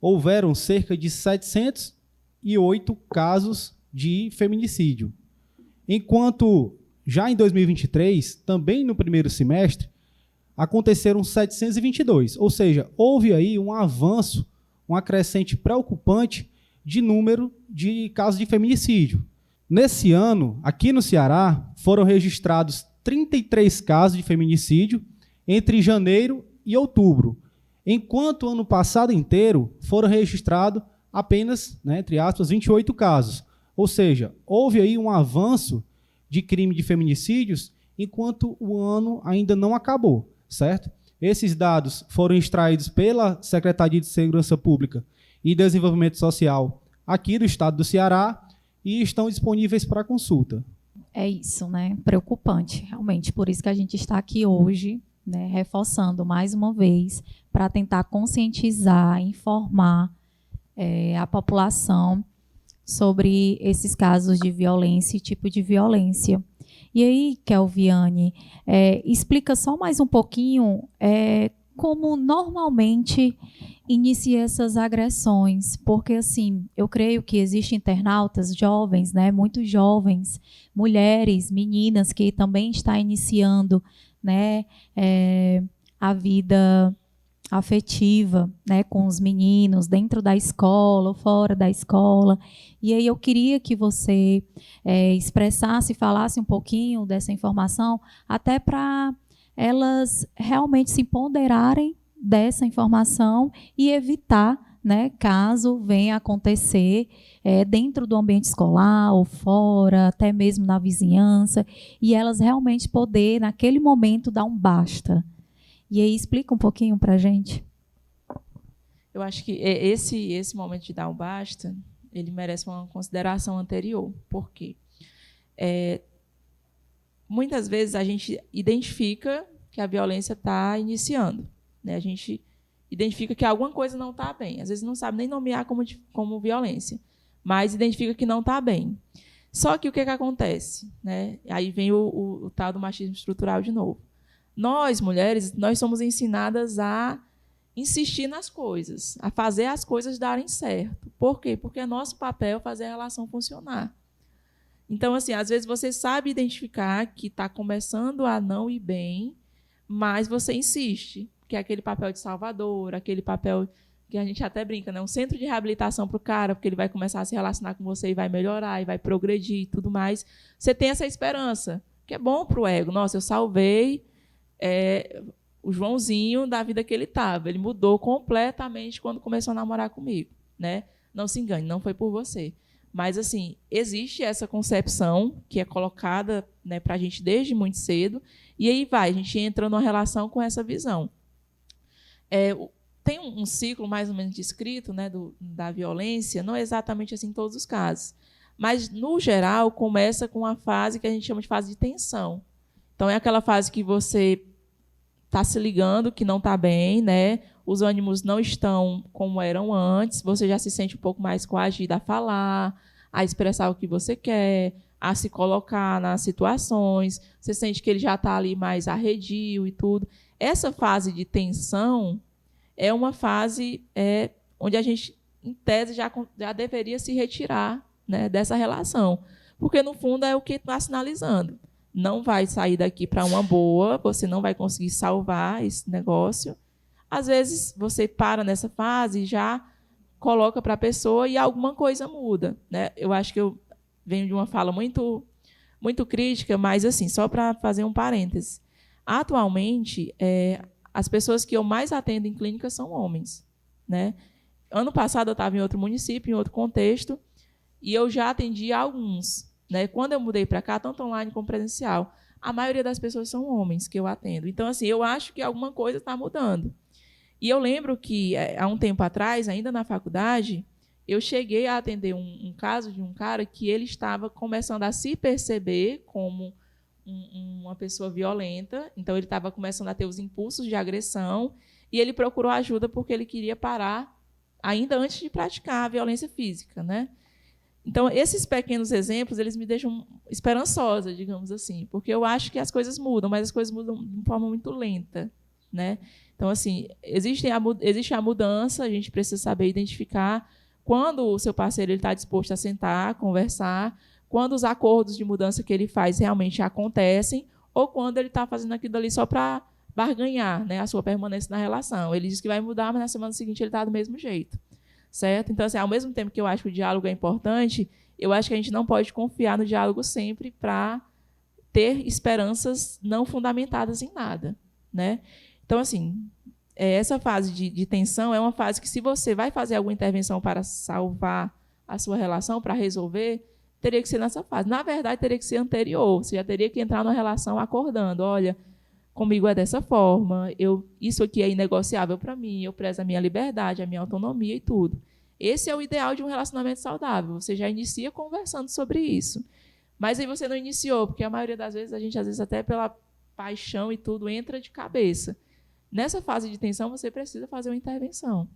houveram cerca de 708 casos de feminicídio, enquanto já em 2023, também no primeiro semestre, aconteceram 722, ou seja, houve aí um avanço, uma crescente preocupante de número de casos de feminicídio. Nesse ano, aqui no Ceará, foram registrados 33 casos de feminicídio entre janeiro e outubro, enquanto o ano passado inteiro foram registrados apenas, entre aspas, 28 casos. Ou seja, houve aí um avanço de crime de feminicídios, enquanto o ano ainda não acabou, certo? Esses dados foram extraídos pela Secretaria de Segurança Pública e Desenvolvimento Social aqui do estado do Ceará e estão disponíveis para consulta. É isso, né? Preocupante, realmente. Por isso que a gente está aqui hoje, né, reforçando mais uma vez, para tentar conscientizar, informar a população sobre esses casos de violência e tipo de violência. E aí, Kelviane, explica só mais um pouquinho como normalmente inicia essas agressões, porque assim, eu creio que existem internautas jovens, né, muito jovens, mulheres, meninas que também estão iniciando, né, a vida afetiva, né, com os meninos dentro da escola ou fora da escola. E aí eu queria que você expressasse, falasse um pouquinho dessa informação, até para elas realmente se empoderarem dessa informação e evitar, né, caso venha a acontecer dentro do ambiente escolar ou fora, até mesmo na vizinhança, e elas realmente poder, naquele momento, dar um basta. E aí, explica um pouquinho para a gente. Eu acho que esse momento de dar um basta, ele merece uma consideração anterior. Por quê? Muitas vezes a gente identifica que a violência está iniciando, né? A gente identifica que alguma coisa não está bem. Às vezes não sabe nem nomear como violência, mas identifica que não está bem. Só que o que acontece, né? Aí vem o tal do machismo estrutural de novo. Nós, mulheres, nós somos ensinadas a insistir nas coisas, a fazer as coisas darem certo. Por quê? Porque é nosso papel fazer a relação funcionar. Então, assim, às vezes você sabe identificar que está começando a não ir bem, mas você insiste, que é aquele papel de salvador, aquele papel que a gente até brinca, né? Um centro de reabilitação para o cara, porque ele vai começar a se relacionar com você e vai melhorar, e vai progredir e tudo mais. Você tem essa esperança, que é bom para o ego. Nossa, eu salvei o Joãozinho da vida que ele estava. Ele mudou completamente quando começou a namorar comigo, né? Não se engane, não foi por você. Mas, assim, existe essa concepção que é colocada, né, para a gente desde muito cedo, e aí a gente entra numa relação com essa visão. Tem um ciclo mais ou menos descrito, né, da violência, não é exatamente assim em todos os casos, mas, no geral, começa com uma fase que a gente chama de fase de tensão. Então, é aquela fase que você está se ligando que não está bem, né? Os ânimos não estão como eram antes, você já se sente um pouco mais coagida a falar, a expressar o que você quer, a se colocar nas situações, você sente que ele já está ali mais arredio e tudo. Essa fase de tensão é uma fase onde a gente, em tese, já deveria se retirar, né, dessa relação, porque, no fundo, é o que está sinalizando. Não vai sair daqui para uma boa, você não vai conseguir salvar esse negócio. Às vezes, você para nessa fase e já coloca para a pessoa e alguma coisa muda, né? Eu acho que eu venho de uma fala muito, muito crítica, mas, assim, só para fazer um parêntese. Atualmente, as pessoas que eu mais atendo em clínica são homens, né? Ano passado, eu estava em outro município, em outro contexto, e eu já atendi alguns, né? Quando eu mudei para cá, tanto online como presencial, a maioria das pessoas são homens que eu atendo. Então, assim, eu acho que alguma coisa está mudando. E eu lembro que, há um tempo atrás, ainda na faculdade, eu cheguei a atender um caso de um cara que ele estava começando a se perceber como uma pessoa violenta. Então, ele estava começando a ter os impulsos de agressão e ele procurou ajuda porque ele queria parar ainda antes de praticar a violência física, né? Então, esses pequenos exemplos, eles me deixam esperançosa, digamos assim, porque eu acho que as coisas mudam, mas as coisas mudam de forma muito lenta, né? Então, assim, existe a mudança, a gente precisa saber identificar quando o seu parceiro está disposto a sentar, conversar, quando os acordos de mudança que ele faz realmente acontecem, ou quando ele está fazendo aquilo ali só para barganhar, né, a sua permanência na relação. Ele diz que vai mudar, mas na semana seguinte ele está do mesmo jeito. Certo? Então, assim, ao mesmo tempo que eu acho que o diálogo é importante, eu acho que a gente não pode confiar no diálogo sempre para ter esperanças não fundamentadas em nada, né? Então, assim, essa fase de tensão é uma fase que, se você vai fazer alguma intervenção para salvar a sua relação, para resolver, teria que ser nessa fase. Na verdade, teria que ser anterior. Você já teria que entrar numa relação acordando. Olha, comigo é dessa forma, isso aqui é inegociável para mim, eu prezo a minha liberdade, a minha autonomia e tudo. Esse é o ideal de um relacionamento saudável. Você já inicia conversando sobre isso. Mas aí você não iniciou, porque a maioria das vezes, a gente, às vezes, até pela paixão e tudo entra de cabeça. Nessa fase de tensão, você precisa fazer uma intervenção,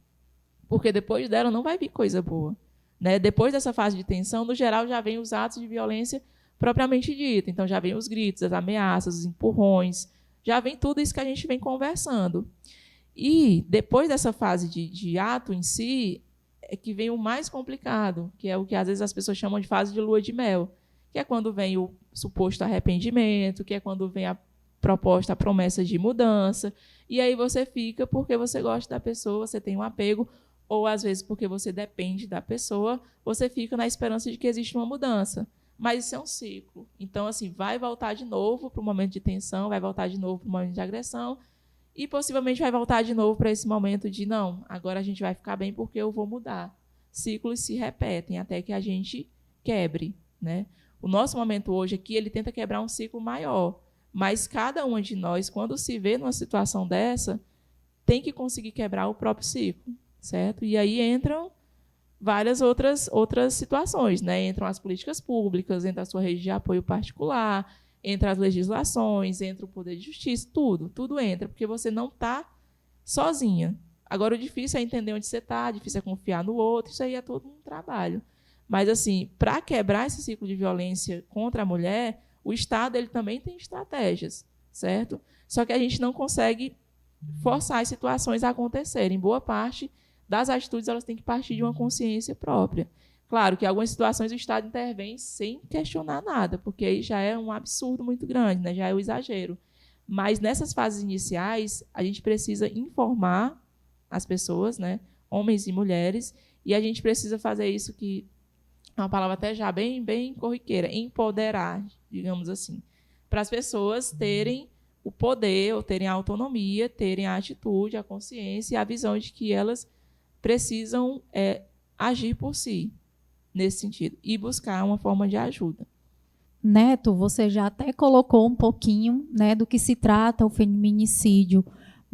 porque depois dela não vai vir coisa boa, né? Depois dessa fase de tensão, no geral, já vem os atos de violência propriamente dito. Então, já vem os gritos, as ameaças, os empurrões, já vem tudo isso que a gente vem conversando. E depois dessa fase de ato em si, é que vem o mais complicado, que é o que às vezes as pessoas chamam de fase de lua de mel, que é quando vem o suposto arrependimento, que é quando vem a proposta, a promessa de mudança, e aí você fica porque você gosta da pessoa, você tem um apego, ou às vezes porque você depende da pessoa, você fica na esperança de que existe uma mudança. Mas isso é um ciclo. Então, assim, vai voltar de novo para o momento de tensão, vai voltar de novo para o momento de agressão, e possivelmente vai voltar de novo para esse momento de, não, agora a gente vai ficar bem porque eu vou mudar. Ciclos se repetem até que a gente quebre, né? O nosso momento hoje aqui, ele tenta quebrar um ciclo maior, mas cada uma de nós, quando se vê numa situação dessa, tem que conseguir quebrar o próprio ciclo, certo? E aí entram várias outras situações, né? Entram as políticas públicas, entra a sua rede de apoio particular, entra as legislações, entra o poder de justiça, tudo entra, porque você não está sozinha. Agora, o difícil é entender onde você está, difícil é confiar no outro, isso aí é todo um trabalho. Mas, assim, para quebrar esse ciclo de violência contra a mulher, o Estado ele também tem estratégias, certo? Só que a gente não consegue forçar as situações a acontecerem. Boa parte das atitudes elas têm que partir de uma consciência própria. Claro que em algumas situações o Estado intervém sem questionar nada, porque aí já é um absurdo muito grande, né? Já é o exagero. Mas nessas fases iniciais, a gente precisa informar as pessoas, né? Homens e mulheres, e a gente precisa fazer isso que é uma palavra até já bem corriqueira, empoderar, digamos assim, para as pessoas terem o poder, ou terem a autonomia, terem a atitude, a consciência e a visão de que elas precisam agir por si, nesse sentido, e buscar uma forma de ajuda. Neto, você já até colocou um pouquinho, né, do que se trata o feminicídio,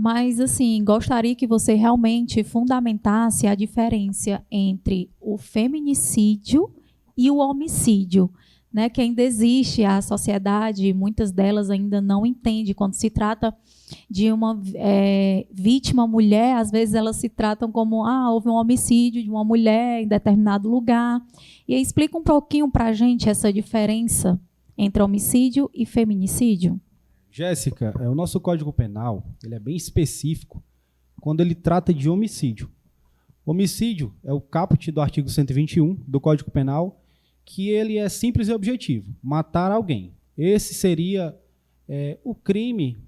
mas assim, gostaria que você realmente fundamentasse a diferença entre o feminicídio e o homicídio, né, que ainda existe, a sociedade, muitas delas ainda não entende. Quando se trata de uma vítima mulher, às vezes elas se tratam como, houve um homicídio de uma mulher em determinado lugar. E aí, explica um pouquinho para a gente essa diferença entre homicídio e feminicídio. Jéssica, o nosso Código Penal ele é bem específico quando ele trata de homicídio. Homicídio é o caput do artigo 121 do Código Penal, que ele é simples e objetivo, matar alguém. Esse seria o crime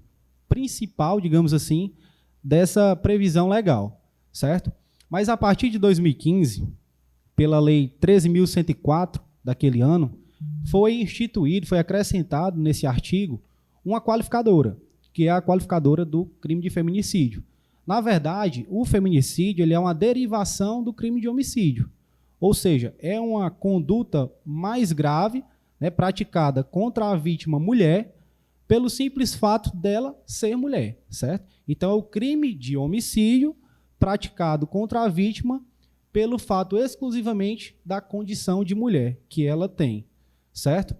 principal, digamos assim, dessa previsão legal, certo? Mas a partir de 2015, pela Lei 13.104 daquele ano, foi instituído, foi acrescentado nesse artigo uma qualificadora, que é a qualificadora do crime de feminicídio. Na verdade, o feminicídio ele é uma derivação do crime de homicídio, ou seja, é uma conduta mais grave, né, praticada contra a vítima mulher, pelo simples fato dela ser mulher, certo? Então, é o crime de homicídio praticado contra a vítima pelo fato exclusivamente da condição de mulher que ela tem, certo?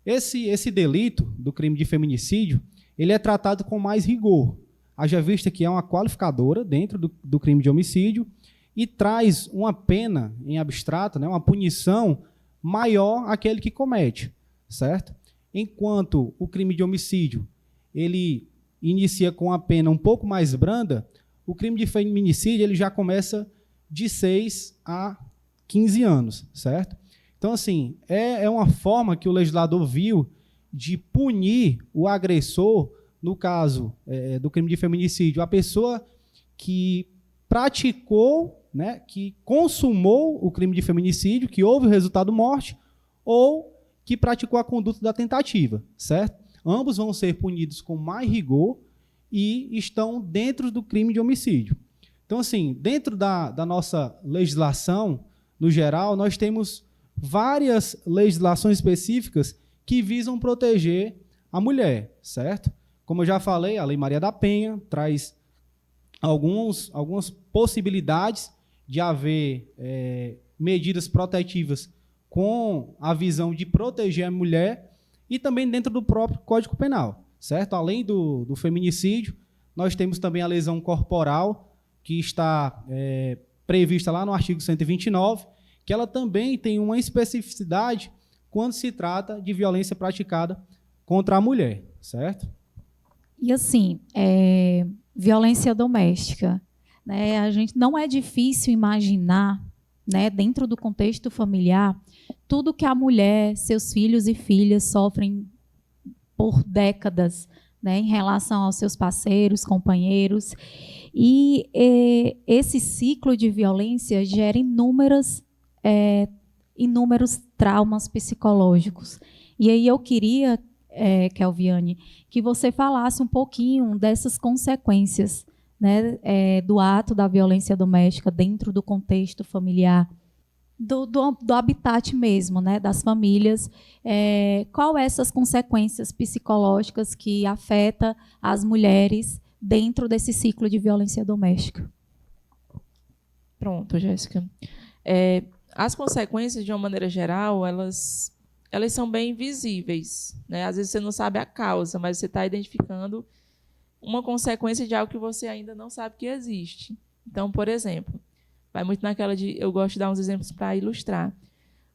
Esse delito do crime de feminicídio, ele é tratado com mais rigor, haja vista que é uma qualificadora dentro do crime de homicídio e traz uma pena em abstrato, né, uma punição maior àquele que comete, certo? Enquanto o crime de homicídio ele inicia com a pena um pouco mais branda, o crime de feminicídio ele já começa de 6 a 15 anos, certo? Então, assim, é uma forma que o legislador viu de punir o agressor, no caso do crime de feminicídio, a pessoa que praticou, né, que consumou o crime de feminicídio, que houve o resultado morte, ou que praticou a conduta da tentativa, certo? Ambos vão ser punidos com mais rigor e estão dentro do crime de homicídio. Então, assim, dentro da nossa legislação, no geral, nós temos várias legislações específicas que visam proteger a mulher, certo? Como eu já falei, a Lei Maria da Penha traz algumas possibilidades de haver medidas protetivas com a visão de proteger a mulher e também dentro do próprio Código Penal, certo? Além do feminicídio, nós temos também a lesão corporal, que está prevista lá no artigo 129, que ela também tem uma especificidade quando se trata de violência praticada contra a mulher, certo? E assim, violência doméstica, né? A gente não é difícil imaginar, né, dentro do contexto familiar, tudo que a mulher, seus filhos e filhas sofrem por décadas, né, em relação aos seus parceiros, companheiros. E esse ciclo de violência gera inúmeros traumas psicológicos. E aí eu queria, Kelviane, que você falasse um pouquinho dessas consequências, né, do ato da violência doméstica dentro do contexto familiar, do habitat mesmo, né, das famílias. Qual essas consequências psicológicas que afetam as mulheres dentro desse ciclo de violência doméstica? Pronto, Jéssica. As consequências, de uma maneira geral, elas são bem visíveis, né? Às vezes você não sabe a causa, mas você está identificando uma consequência de algo que você ainda não sabe que existe. Então, por exemplo, vai muito naquela de... Eu gosto de dar uns exemplos para ilustrar.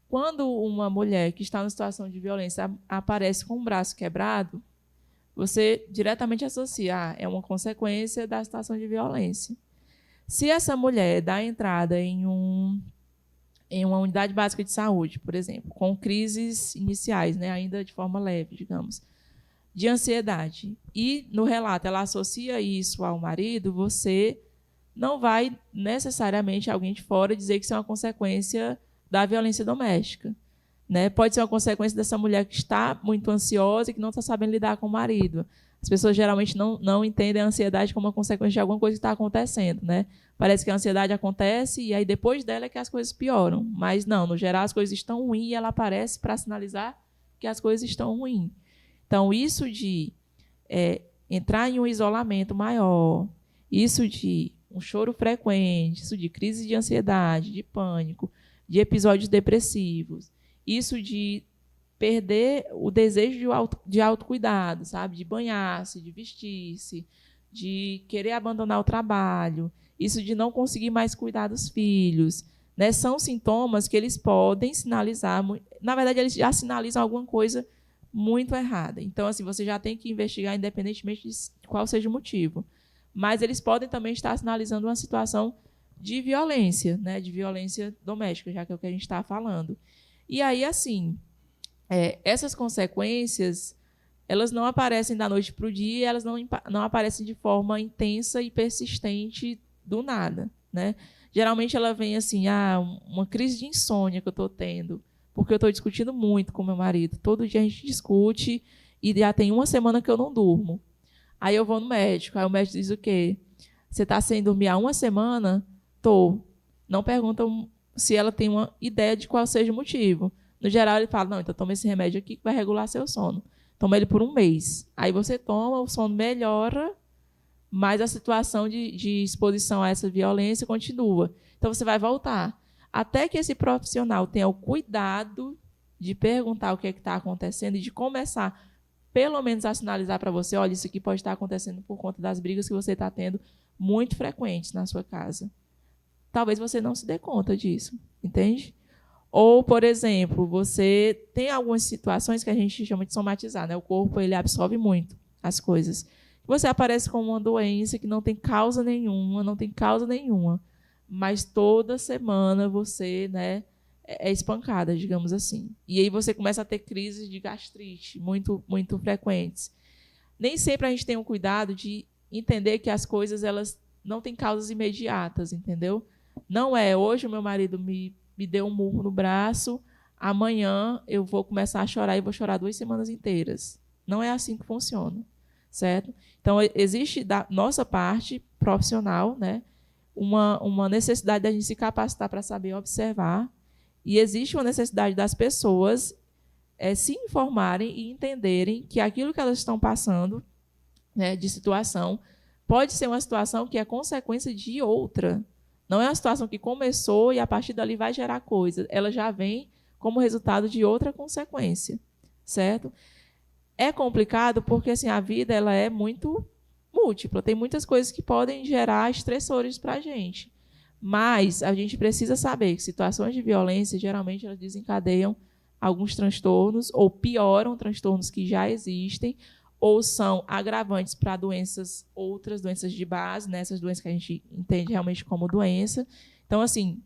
Quando uma mulher que está em situação de violência aparece com um braço quebrado, você diretamente associa, é uma consequência da situação de violência. Se essa mulher dá entrada em uma unidade básica de saúde, por exemplo, com crises iniciais, né, ainda de forma leve, digamos, de ansiedade, e no relato ela associa isso ao marido, você não vai necessariamente alguém de fora dizer que isso é uma consequência da violência doméstica, né? Pode ser uma consequência dessa mulher que está muito ansiosa e que não está sabendo lidar com o marido. As pessoas geralmente não entendem a ansiedade como uma consequência de alguma coisa que está acontecendo, né? Parece que a ansiedade acontece e aí depois dela é que as coisas pioram. Mas não, no geral as coisas estão ruins e ela aparece para sinalizar que as coisas estão ruins. Então, isso de entrar em um isolamento maior, isso de um choro frequente, isso de crise de ansiedade, de pânico, de episódios depressivos, isso de perder o desejo de autocuidado, sabe? De banhar-se, de vestir-se, de querer abandonar o trabalho, isso de não conseguir mais cuidar dos filhos, né? São sintomas que eles podem sinalizar, na verdade, eles já sinalizam alguma coisa muito errada. Então, assim, você já tem que investigar independentemente de qual seja o motivo. Mas eles podem também estar sinalizando uma situação de violência, né? De violência doméstica, já que é o que a gente está falando. E aí, assim, essas consequências, elas não aparecem da noite para o dia, elas não aparecem de forma intensa e persistente do nada, né? Geralmente ela vem assim, uma crise de insônia que eu estou tendo, porque eu estou discutindo muito com meu marido. Todo dia a gente discute e já tem uma semana que eu não durmo. Aí eu vou no médico, aí o médico diz o quê? Você está sem dormir há uma semana? Tô. Não perguntam se ela tem uma ideia de qual seja o motivo. No geral, ele fala, não, então toma esse remédio aqui que vai regular seu sono. Toma ele por um mês. Aí você toma, o sono melhora, mas a situação de exposição a essa violência continua. Então, você vai voltar. Até que esse profissional tenha o cuidado de perguntar o que é que está acontecendo e de começar, pelo menos, a sinalizar para você, olha, isso aqui pode estar acontecendo por conta das brigas que você está tendo muito frequentes na sua casa. Talvez você não se dê conta disso, entende? Ou, por exemplo, você tem algumas situações que a gente chama de somatizar, né? O corpo ele absorve muito as coisas. Você aparece com uma doença que não tem causa nenhuma, mas toda semana você, né, é espancada, digamos assim. E aí você começa a ter crises de gastrite muito, muito frequentes. Nem sempre a gente tem um cuidado de entender que as coisas elas não têm causas imediatas, entendeu? Não é, hoje o meu marido me deu um murro no braço, amanhã eu vou começar a chorar e vou chorar 2 semanas inteiras. Não é assim que funciona, certo? Então, existe da nossa parte profissional, né, uma necessidade da gente se capacitar para saber observar, e existe uma necessidade das pessoas se informarem e entenderem que aquilo que elas estão passando, né, de situação pode ser uma situação que é consequência de outra. Não é uma situação que começou e a partir dali vai gerar coisa. Ela já vem como resultado de outra consequência, certo? É complicado porque assim, a vida ela é muito múltipla, tem muitas coisas que podem gerar estressores para a gente. Mas a gente precisa saber que situações de violência, geralmente, elas desencadeiam alguns transtornos ou pioram transtornos que já existem ou são agravantes para doenças, outras doenças de base, né, essas doenças que a gente entende realmente como doença. Então, assim,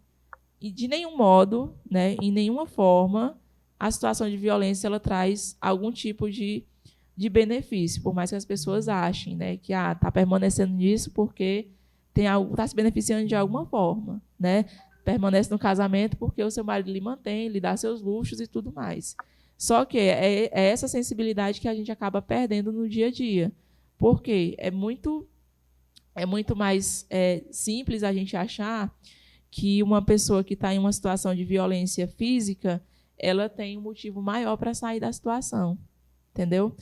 de nenhum modo, né, em nenhuma forma, a situação de violência ela traz algum tipo de benefício, por mais que as pessoas achem, né, que está permanecendo nisso porque está se beneficiando de alguma forma, né? Permanece no casamento porque o seu marido lhe mantém, lhe dá seus luxos e tudo mais. Só que é essa sensibilidade que a gente acaba perdendo no dia a dia. Porque é muito mais simples a gente achar que uma pessoa que está em uma situação de violência física, ela tem um motivo maior para sair da situação. Entendeu?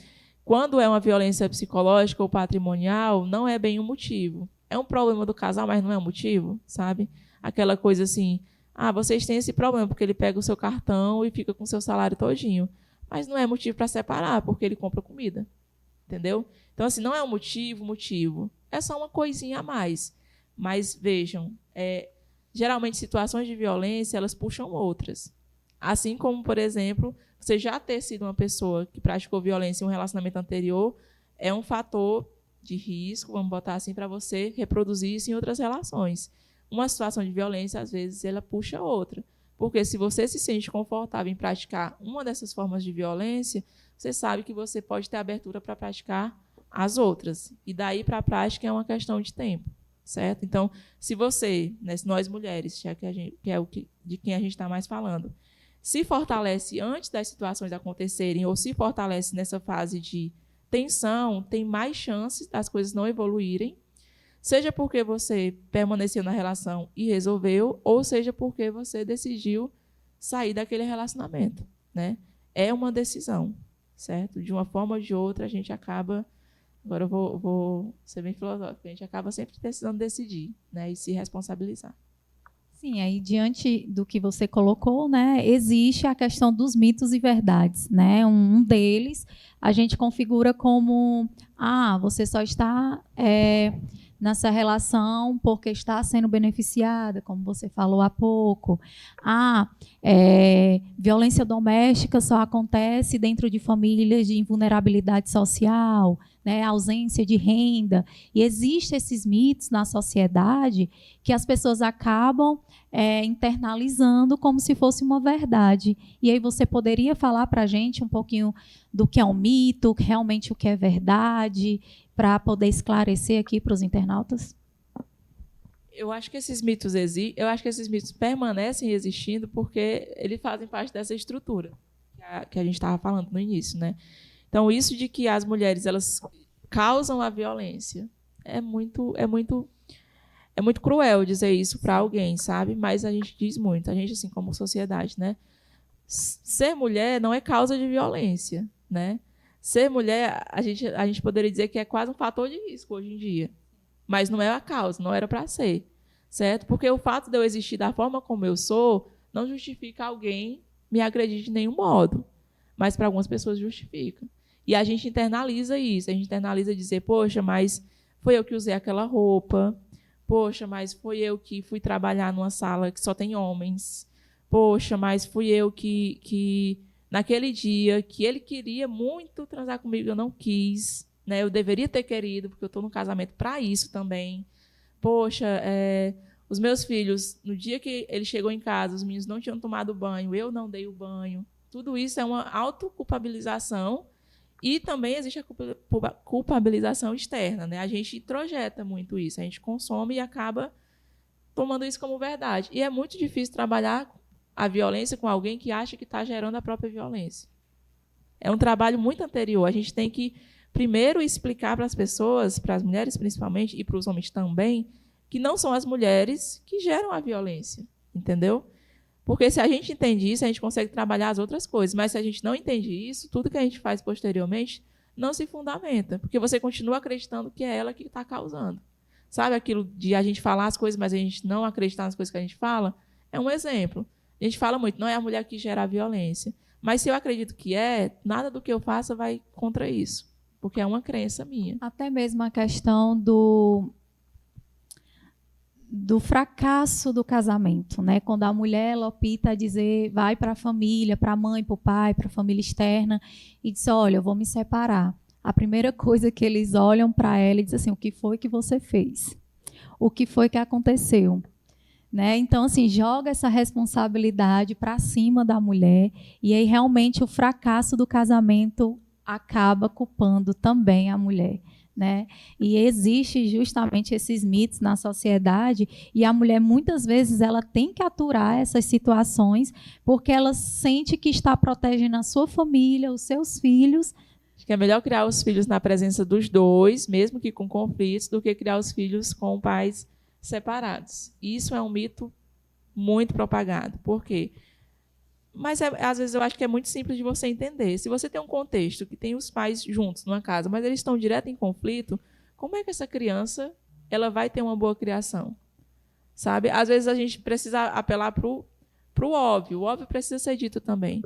Quando é uma violência psicológica ou patrimonial, não é bem um motivo. É um problema do casal, mas não é um motivo, sabe? Aquela coisa assim, vocês têm esse problema porque ele pega o seu cartão e fica com o seu salário todinho. Mas não é motivo para separar, porque ele compra comida. Entendeu? Então, assim, não é um motivo. É só uma coisinha a mais. Mas, vejam, geralmente situações de violência, elas puxam outras. Assim como, por exemplo, você já ter sido uma pessoa que praticou violência em um relacionamento anterior é um fator de risco, vamos botar assim, para você reproduzir isso em outras relações. Uma situação de violência, às vezes, ela puxa outra. Porque se você se sente confortável em praticar uma dessas formas de violência, você sabe que você pode ter abertura para praticar as outras. E daí para a prática é uma questão de tempo, certo? Então, se você, né, nós mulheres, já que de quem a gente está mais falando, se fortalece antes das situações acontecerem ou se fortalece nessa fase de tensão, tem mais chances das coisas não evoluírem, seja porque você permaneceu na relação e resolveu, ou seja porque você decidiu sair daquele relacionamento, né? É uma decisão, certo? De uma forma ou de outra, a gente acaba... Agora eu vou ser bem filosófica. A gente acaba sempre precisando decidir, né? E se responsabilizar. Sim, aí diante do que você colocou, né, existe a questão dos mitos e verdades, né? Um deles a gente configura como, você só está nessa relação porque está sendo beneficiada, como você falou há pouco. Violência doméstica só acontece dentro de famílias de invulnerabilidade social, né, ausência de renda. E existem esses mitos na sociedade que as pessoas acabam internalizando como se fosse uma verdade. E aí você poderia falar para a gente um pouquinho do que é um mito, realmente o que é verdade, para poder esclarecer aqui para os internautas? Eu acho que esses mitos permanecem existindo porque eles fazem parte dessa estrutura que a gente estava falando no início, né? Então, isso de que as mulheres elas causam a violência é muito cruel dizer isso para alguém, sabe? Mas a gente diz muito, a gente assim como sociedade, né? Ser mulher não é causa de violência, né? Ser mulher, a gente poderia dizer que é quase um fator de risco hoje em dia, mas não é a causa, não era para ser, certo? Porque o fato de eu existir da forma como eu sou não justifica alguém me agredir de nenhum modo, mas para algumas pessoas justifica. E a gente internaliza isso, a gente internaliza dizer, poxa, mas foi eu que usei aquela roupa, poxa, mas foi eu que fui trabalhar numa sala que só tem homens, poxa, mas fui eu que naquele dia que ele queria muito transar comigo, eu não quis, né? Eu deveria ter querido, porque eu estou no casamento para isso também. Poxa, os meus filhos, no dia que ele chegou em casa, os meninos não tinham tomado banho, eu não dei o banho. Tudo isso é uma autoculpabilização e também existe a culpabilização externa, né? A gente introjeta muito isso, a gente consome e acaba tomando isso como verdade. E é muito difícil trabalhar a violência com alguém que acha que está gerando a própria violência. É um trabalho muito anterior. A gente tem que, primeiro, explicar para as pessoas, para as mulheres principalmente, e para os homens também, que não são as mulheres que geram a violência, entendeu? Porque se a gente entende isso, a gente consegue trabalhar as outras coisas. Mas se a gente não entende isso, tudo que a gente faz posteriormente não se fundamenta, porque você continua acreditando que é ela que está causando. Sabe aquilo de a gente falar as coisas, mas a gente não acreditar nas coisas que a gente fala? É um exemplo. A gente fala muito, não é a mulher que gera a violência. Mas se eu acredito que nada do que eu faça vai contra isso, porque é uma crença minha. Até mesmo a questão do fracasso do casamento, né? Quando a mulher ela opta a dizer, vai para a família, para a mãe, para o pai, para a família externa, e diz, olha, eu vou me separar. A primeira coisa que eles olham para ela e dizem assim, o que foi que você fez? O que foi que aconteceu? Né? Então, assim, joga essa responsabilidade para cima da mulher, e aí realmente o fracasso do casamento acaba culpando também a mulher. Né? E existe justamente esses mitos na sociedade, e a mulher muitas vezes ela tem que aturar essas situações porque ela sente que está protegendo a sua família, os seus filhos. Acho que é melhor criar os filhos na presença dos dois, mesmo que com conflitos, do que criar os filhos com pais separados. Isso é um mito muito propagado. Por quê? Mas às vezes eu acho que é muito simples de você entender. Se você tem um contexto que tem os pais juntos numa casa, mas eles estão direto em conflito, como é que essa criança ela vai ter uma boa criação? Sabe? Às vezes a gente precisa apelar para o óbvio. O óbvio precisa ser dito também.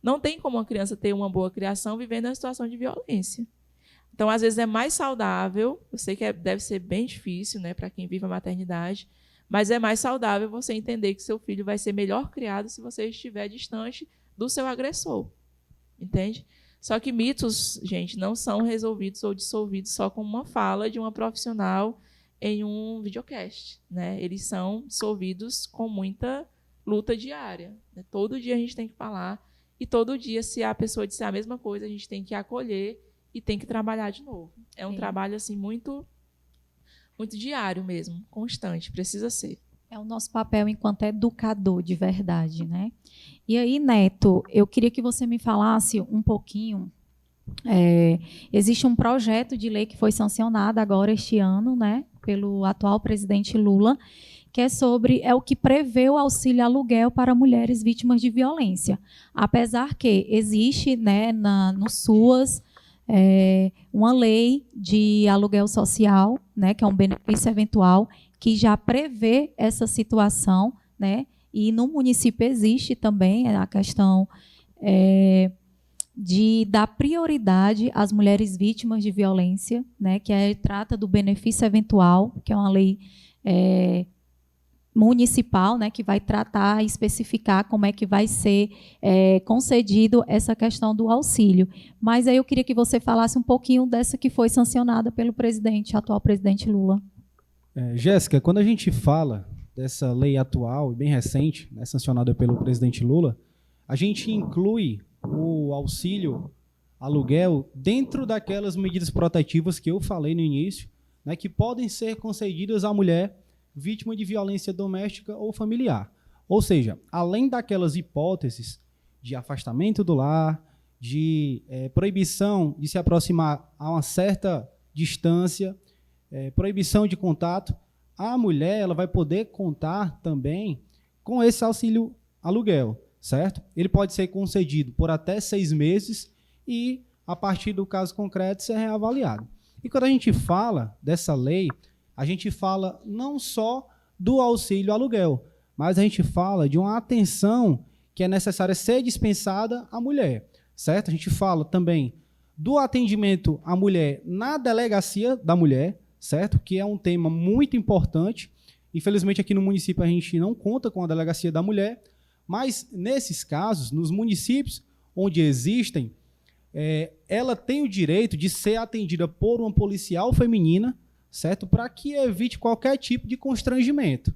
Não tem como uma criança ter uma boa criação vivendo uma situação de violência. Então, às vezes é mais saudável, eu sei que deve ser bem difícil, né, para quem vive a maternidade, mas é mais saudável você entender que seu filho vai ser melhor criado se você estiver distante do seu agressor. Entende? Só que mitos, gente, não são resolvidos ou dissolvidos só com uma fala de uma profissional em um videocast. Né? Eles são dissolvidos com muita luta diária. Né? Todo dia a gente tem que falar, e todo dia, se a pessoa disser a mesma coisa, a gente tem que acolher e tem que trabalhar de novo. É um trabalho assim, muito diário mesmo, constante, precisa ser. É o nosso papel enquanto educador de verdade, né? E aí, Neto, eu queria que você me falasse um pouquinho. Existe um projeto de lei que foi sancionado agora este ano, né, pelo atual presidente Lula, que é o que prevê o auxílio aluguel para mulheres vítimas de violência. Apesar que existe, né, no SUAS, uma lei de aluguel social, né, que é um benefício eventual, que já prevê essa situação, né, e no município existe também a questão de dar prioridade às mulheres vítimas de violência, né, que trata do benefício eventual, que é uma lei municipal, né, que vai tratar e especificar como é que vai ser concedido essa questão do auxílio. Mas aí eu queria que você falasse um pouquinho dessa que foi sancionada pelo atual presidente Lula. Jéssica, quando a gente fala dessa lei atual, bem recente, né, sancionada pelo presidente Lula, a gente inclui o auxílio aluguel dentro daquelas medidas protetivas que eu falei no início, né, que podem ser concedidas à mulher vítima de violência doméstica ou familiar. Ou seja, além daquelas hipóteses de afastamento do lar, de proibição de se aproximar a uma certa distância, proibição de contato, a mulher ela vai poder contar também com esse auxílio aluguel, certo? Ele pode ser concedido por até 6 meses e, a partir do caso concreto, ser reavaliado. E quando a gente fala dessa lei, a gente fala não só do auxílio aluguel, mas a gente fala de uma atenção que é necessária ser dispensada à mulher, certo? A gente fala também do atendimento à mulher na delegacia da mulher, certo? Que é um tema muito importante. Infelizmente, aqui no município a gente não conta com a delegacia da mulher, mas nesses casos, nos municípios onde existem, ela tem o direito de ser atendida por uma policial feminina, certo? Para que evite qualquer tipo de constrangimento.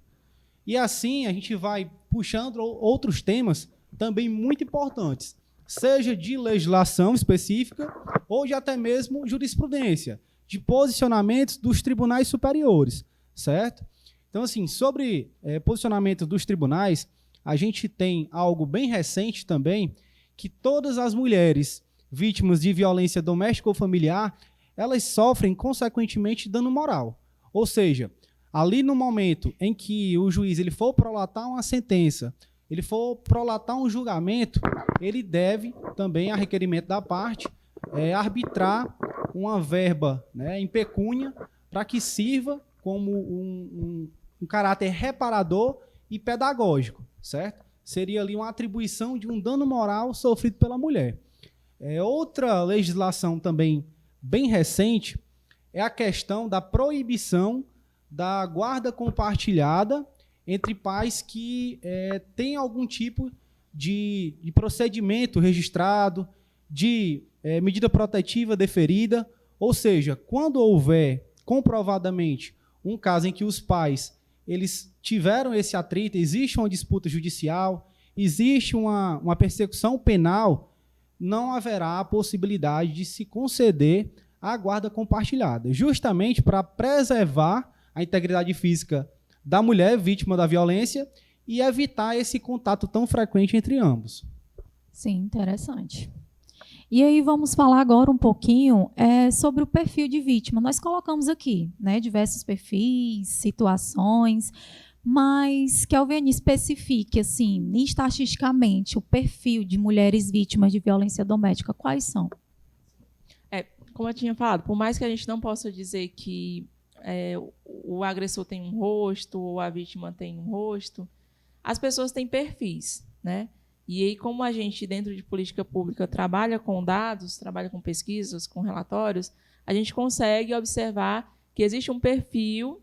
E assim a gente vai puxando outros temas também muito importantes, seja de legislação específica ou de até mesmo jurisprudência, de posicionamentos dos tribunais superiores, certo? Então, assim, sobre posicionamento dos tribunais, a gente tem algo bem recente também, que todas as mulheres vítimas de violência doméstica ou familiar, elas sofrem, consequentemente, dano moral. Ou seja, ali no momento em que o juiz ele for prolatar uma sentença, ele for prolatar um julgamento, ele deve também, a requerimento da parte, arbitrar uma verba, né, em pecúnia para que sirva como um caráter reparador e pedagógico, certo? seria ali uma atribuição de um dano moral sofrido pela mulher. Outra legislação também bem recente é a questão da proibição da guarda compartilhada entre pais que têm algum tipo de procedimento registrado, de medida protetiva deferida, ou seja, quando houver comprovadamente um caso em que os pais eles tiveram esse atrito, existe uma disputa judicial, existe uma persecução penal, não haverá a possibilidade de se conceder a guarda compartilhada, justamente para preservar a integridade física da mulher vítima da violência e evitar esse contato tão frequente entre ambos. Sim, interessante. E aí vamos falar agora um pouquinho sobre o perfil de vítima. Nós colocamos aqui, né, diversos perfis, situações, mas que a Elviane especifique, assim, estatisticamente, o perfil de mulheres vítimas de violência doméstica, quais são? Como eu tinha falado, por mais que a gente não possa dizer que o agressor tem um rosto ou a vítima tem um rosto, as pessoas têm perfis, né? E aí, como a gente, dentro de política pública, trabalha com dados, trabalha com pesquisas, com relatórios, a gente consegue observar que existe um perfil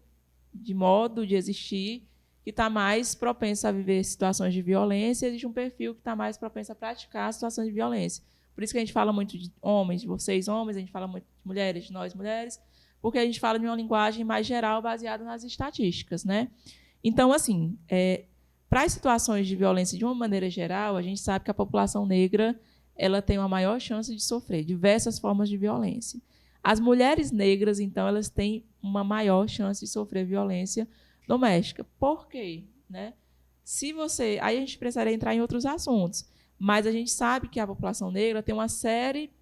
de modo de existir que está mais propenso a viver situações de violência, existe um perfil que está mais propenso a praticar situações de violência. Por isso que a gente fala muito de homens, de vocês homens, a gente fala muito de mulheres, de nós mulheres, porque a gente fala de uma linguagem mais geral baseada nas estatísticas, né? Então, assim, para as situações de violência de uma maneira geral, a gente sabe que a população negra ela tem uma maior chance de sofrer diversas formas de violência. As mulheres negras, então, elas têm uma maior chance de sofrer violência doméstica. Por quê? Né? Aí a gente precisaria entrar em outros assuntos, mas a gente sabe que a população negra tem uma série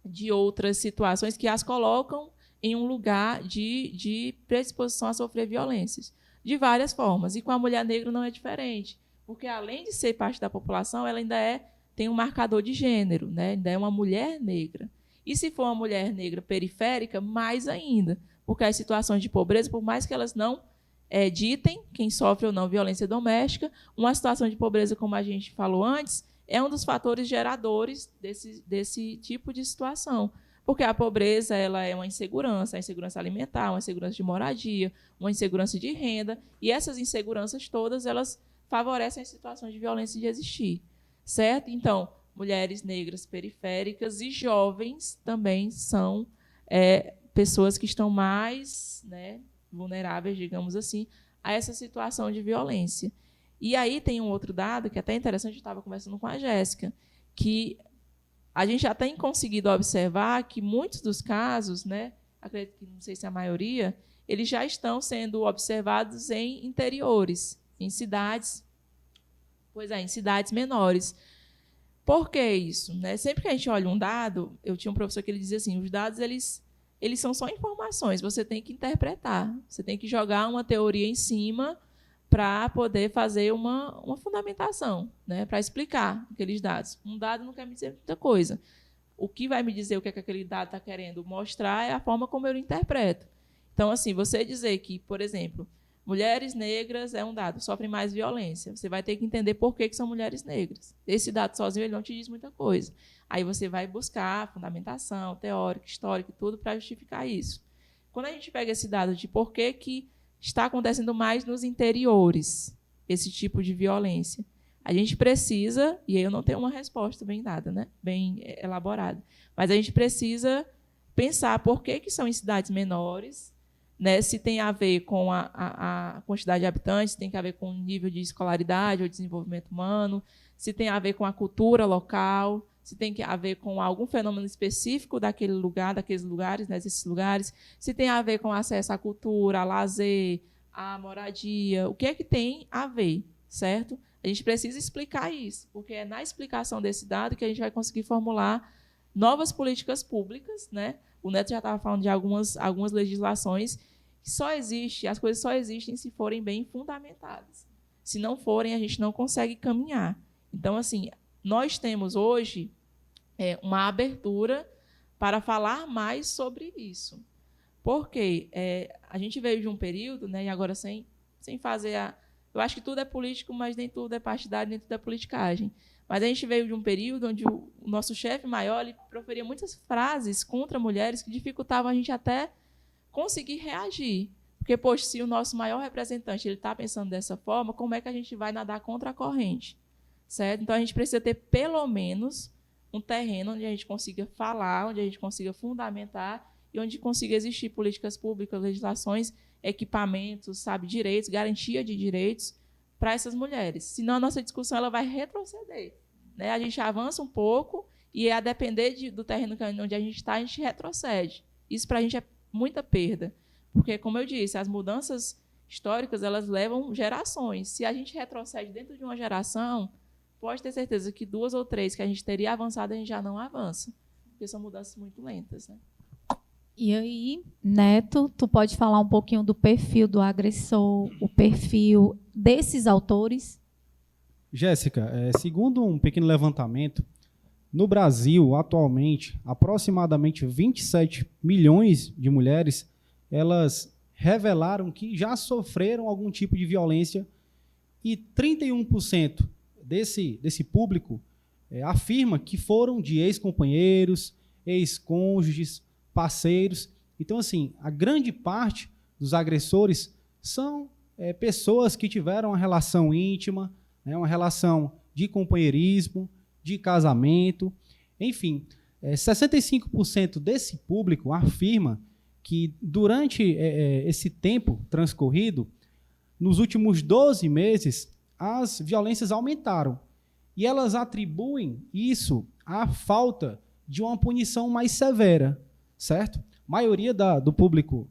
de outras situações que as colocam em um lugar de predisposição a sofrer violências, de várias formas. E com a mulher negra não é diferente, porque, além de ser parte da população, ela ainda tem um marcador de gênero, né? Ainda é uma mulher negra. E se for uma mulher negra periférica, mais ainda, porque as situações de pobreza, por mais que elas não ditem quem sofre ou não violência doméstica, uma situação de pobreza, como a gente falou antes, é um dos fatores geradores desse tipo de situação. Porque a pobreza ela é uma insegurança alimentar, uma insegurança de moradia, uma insegurança de renda, e essas inseguranças todas elas favorecem as situações de violência de existir, certo? Então, mulheres negras periféricas e jovens também são pessoas que estão mais, né, vulneráveis, digamos assim, a essa situação de violência. E aí tem um outro dado que é até interessante, eu estava conversando com a Jéssica, que a gente já tem conseguido observar que muitos dos casos, né, acredito que não sei se a maioria, eles já estão sendo observados em interiores, em cidades, em cidades menores. Por que isso? Né? Sempre que a gente olha um dado, eu tinha um professor que ele dizia assim, os dados eles são só informações, você tem que interpretar, você tem que jogar uma teoria em cima para poder fazer uma fundamentação, né, para explicar aqueles dados. Um dado não quer me dizer muita coisa. O que vai me dizer o que aquele dado está querendo mostrar é a forma como eu interpreto. Então, assim, você dizer que, por exemplo, mulheres negras é um dado, sofrem mais violência. Você vai ter que entender por que são mulheres negras. Esse dado sozinho ele não te diz muita coisa. Aí você vai buscar fundamentação teórica, histórica e tudo para justificar isso. Quando a gente pega esse dado de por que está acontecendo mais nos interiores, esse tipo de violência, a gente precisa, e aí eu não tenho uma resposta bem dada, né, bem elaborada, mas a gente precisa pensar por que são em cidades menores, né, se tem a ver com a quantidade de habitantes, se tem a ver com o nível de escolaridade ou desenvolvimento humano, se tem a ver com a cultura local, se tem a ver com algum fenômeno específico daquele lugar, daqueles lugares, né, desses lugares, se tem a ver com acesso à cultura, a lazer, à moradia, o que é que tem a ver, certo? A gente precisa explicar isso, porque é na explicação desse dado que a gente vai conseguir formular novas políticas públicas, né? O Neto já estava falando de algumas legislações que as coisas só existem se forem bem fundamentadas. Se não forem, a gente não consegue caminhar. Então, assim, nós temos hoje uma abertura para falar mais sobre isso. Porque a gente veio de um período, né, e agora sem fazer Eu acho que tudo é político, mas nem tudo é partidário, nem tudo é politicagem. Mas a gente veio de um período onde o nosso chefe maior ele proferia muitas frases contra mulheres que dificultavam a gente até conseguir reagir. Porque, poxa, se o nosso maior representante está pensando dessa forma, como é que a gente vai nadar contra a corrente? Certo? Então, a gente precisa ter, pelo menos, um terreno onde a gente consiga falar, onde a gente consiga fundamentar e onde consiga existir políticas públicas, legislações, equipamentos, sabe, direitos, garantia de direitos para essas mulheres. Senão, a nossa discussão ela vai retroceder. Né? A gente avança um pouco e, a depender do terreno onde a gente está, a gente retrocede. Isso, para a gente, é muita perda. Porque, como eu disse, as mudanças históricas elas levam gerações. Se a gente retrocede dentro de uma geração, pode ter certeza que 2 ou 3 que a gente teria avançado, a gente já não avança. Porque são mudanças muito lentas. Né? E aí, Neto, tu pode falar um pouquinho do perfil do agressor, o perfil desses autores? Jéssica, segundo um pequeno levantamento, no Brasil, atualmente, aproximadamente 27 milhões de mulheres, elas revelaram que já sofreram algum tipo de violência e 31% desse público afirma que foram de ex-companheiros, ex-cônjuges, parceiros. Então, assim, a grande parte dos agressores são pessoas que tiveram uma relação íntima, né, uma relação de companheirismo, de casamento, enfim. 65% desse público afirma que durante esse tempo transcorrido, nos últimos 12 meses, as violências aumentaram. E elas atribuem isso à falta de uma punição mais severa, certo? A maioria do público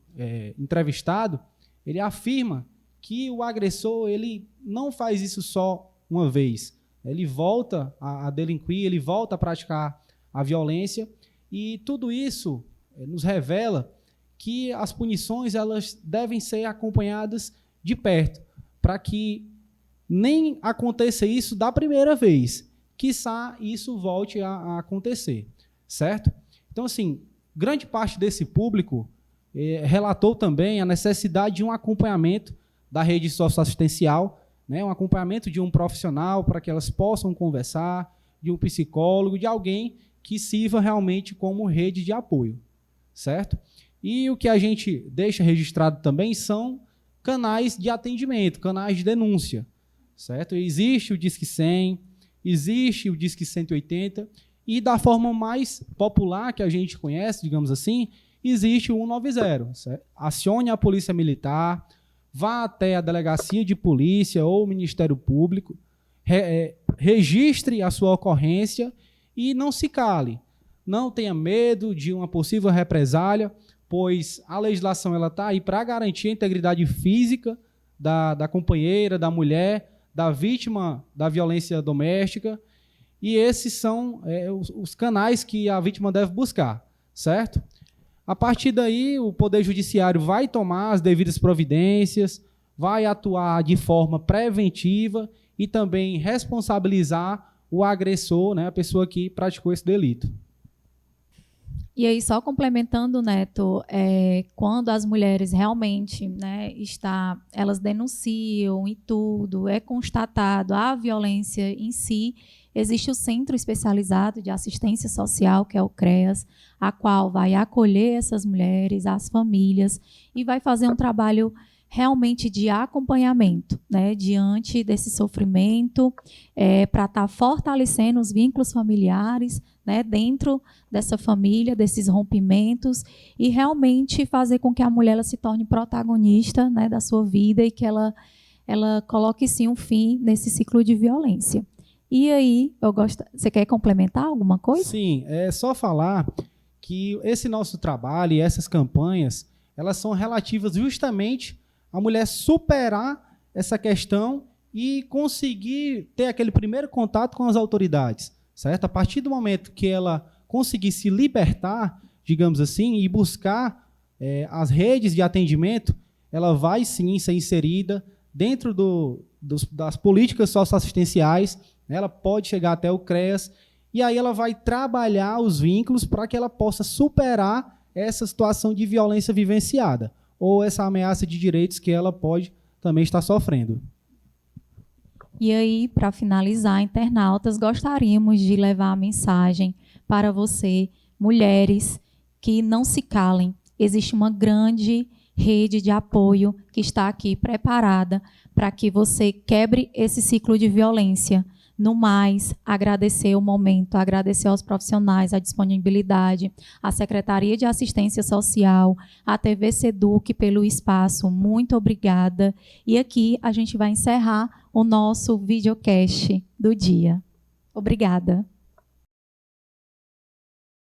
entrevistado, ele afirma que o agressor ele não faz isso só uma vez. Ele volta a delinquir, ele volta a praticar a violência, e tudo isso nos revela que as punições elas devem ser acompanhadas de perto, para que nem aconteça isso da primeira vez, quiçá isso volte a acontecer, certo? Então, assim, grande parte desse público relatou também a necessidade de um acompanhamento da rede socioassistencial, né, um acompanhamento de um profissional para que elas possam conversar, de um psicólogo, de alguém que sirva realmente como rede de apoio, certo? E o que a gente deixa registrado também são canais de atendimento, canais de denúncia, certo? Existe o Disque 100, existe o Disque 180, e da forma mais popular que a gente conhece, digamos assim, existe o 190, certo? Acione a Polícia Militar, vá até a delegacia de polícia ou o Ministério Público, registre a sua ocorrência e não se cale. Não tenha medo de uma possível represália, pois a legislação está aí para garantir a integridade física da companheira, da mulher, da vítima da violência doméstica, e esses são os canais que a vítima deve buscar, certo? A partir daí, o Poder Judiciário vai tomar as devidas providências, vai atuar de forma preventiva e também responsabilizar o agressor, né, a pessoa que praticou esse delito. E aí, só complementando, Neto, quando as mulheres realmente, né, elas denunciam e tudo, é constatado a violência em si, existe o Centro Especializado de Assistência Social, que é o CREAS, a qual vai acolher essas mulheres, as famílias, e vai fazer um trabalho realmente de acompanhamento, né, diante desse sofrimento, para estar fortalecendo os vínculos familiares, né, dentro dessa família, desses rompimentos, e realmente fazer com que a mulher ela se torne protagonista, né, da sua vida e que ela coloque sim um fim nesse ciclo de violência. E aí, você quer complementar alguma coisa? Sim, é só falar que esse nosso trabalho e essas campanhas, elas são relativas justamente a mulher superar essa questão e conseguir ter aquele primeiro contato com as autoridades, certo? A partir do momento que ela conseguir se libertar, digamos assim, e buscar as redes de atendimento, ela vai sim ser inserida dentro das políticas socioassistenciais, né? Ela pode chegar até o CREAS, e aí ela vai trabalhar os vínculos para que ela possa superar essa situação de violência vivenciada, ou essa ameaça de direitos que ela pode também estar sofrendo. E aí, para finalizar, internautas, gostaríamos de levar a mensagem para você, mulheres, que não se calem. Existe uma grande rede de apoio que está aqui preparada para que você quebre esse ciclo de violência. No mais, agradecer o momento, agradecer aos profissionais, a disponibilidade, à Secretaria de Assistência Social, à TV Seduc pelo espaço. Muito obrigada. E aqui a gente vai encerrar o nosso videocast do dia. Obrigada.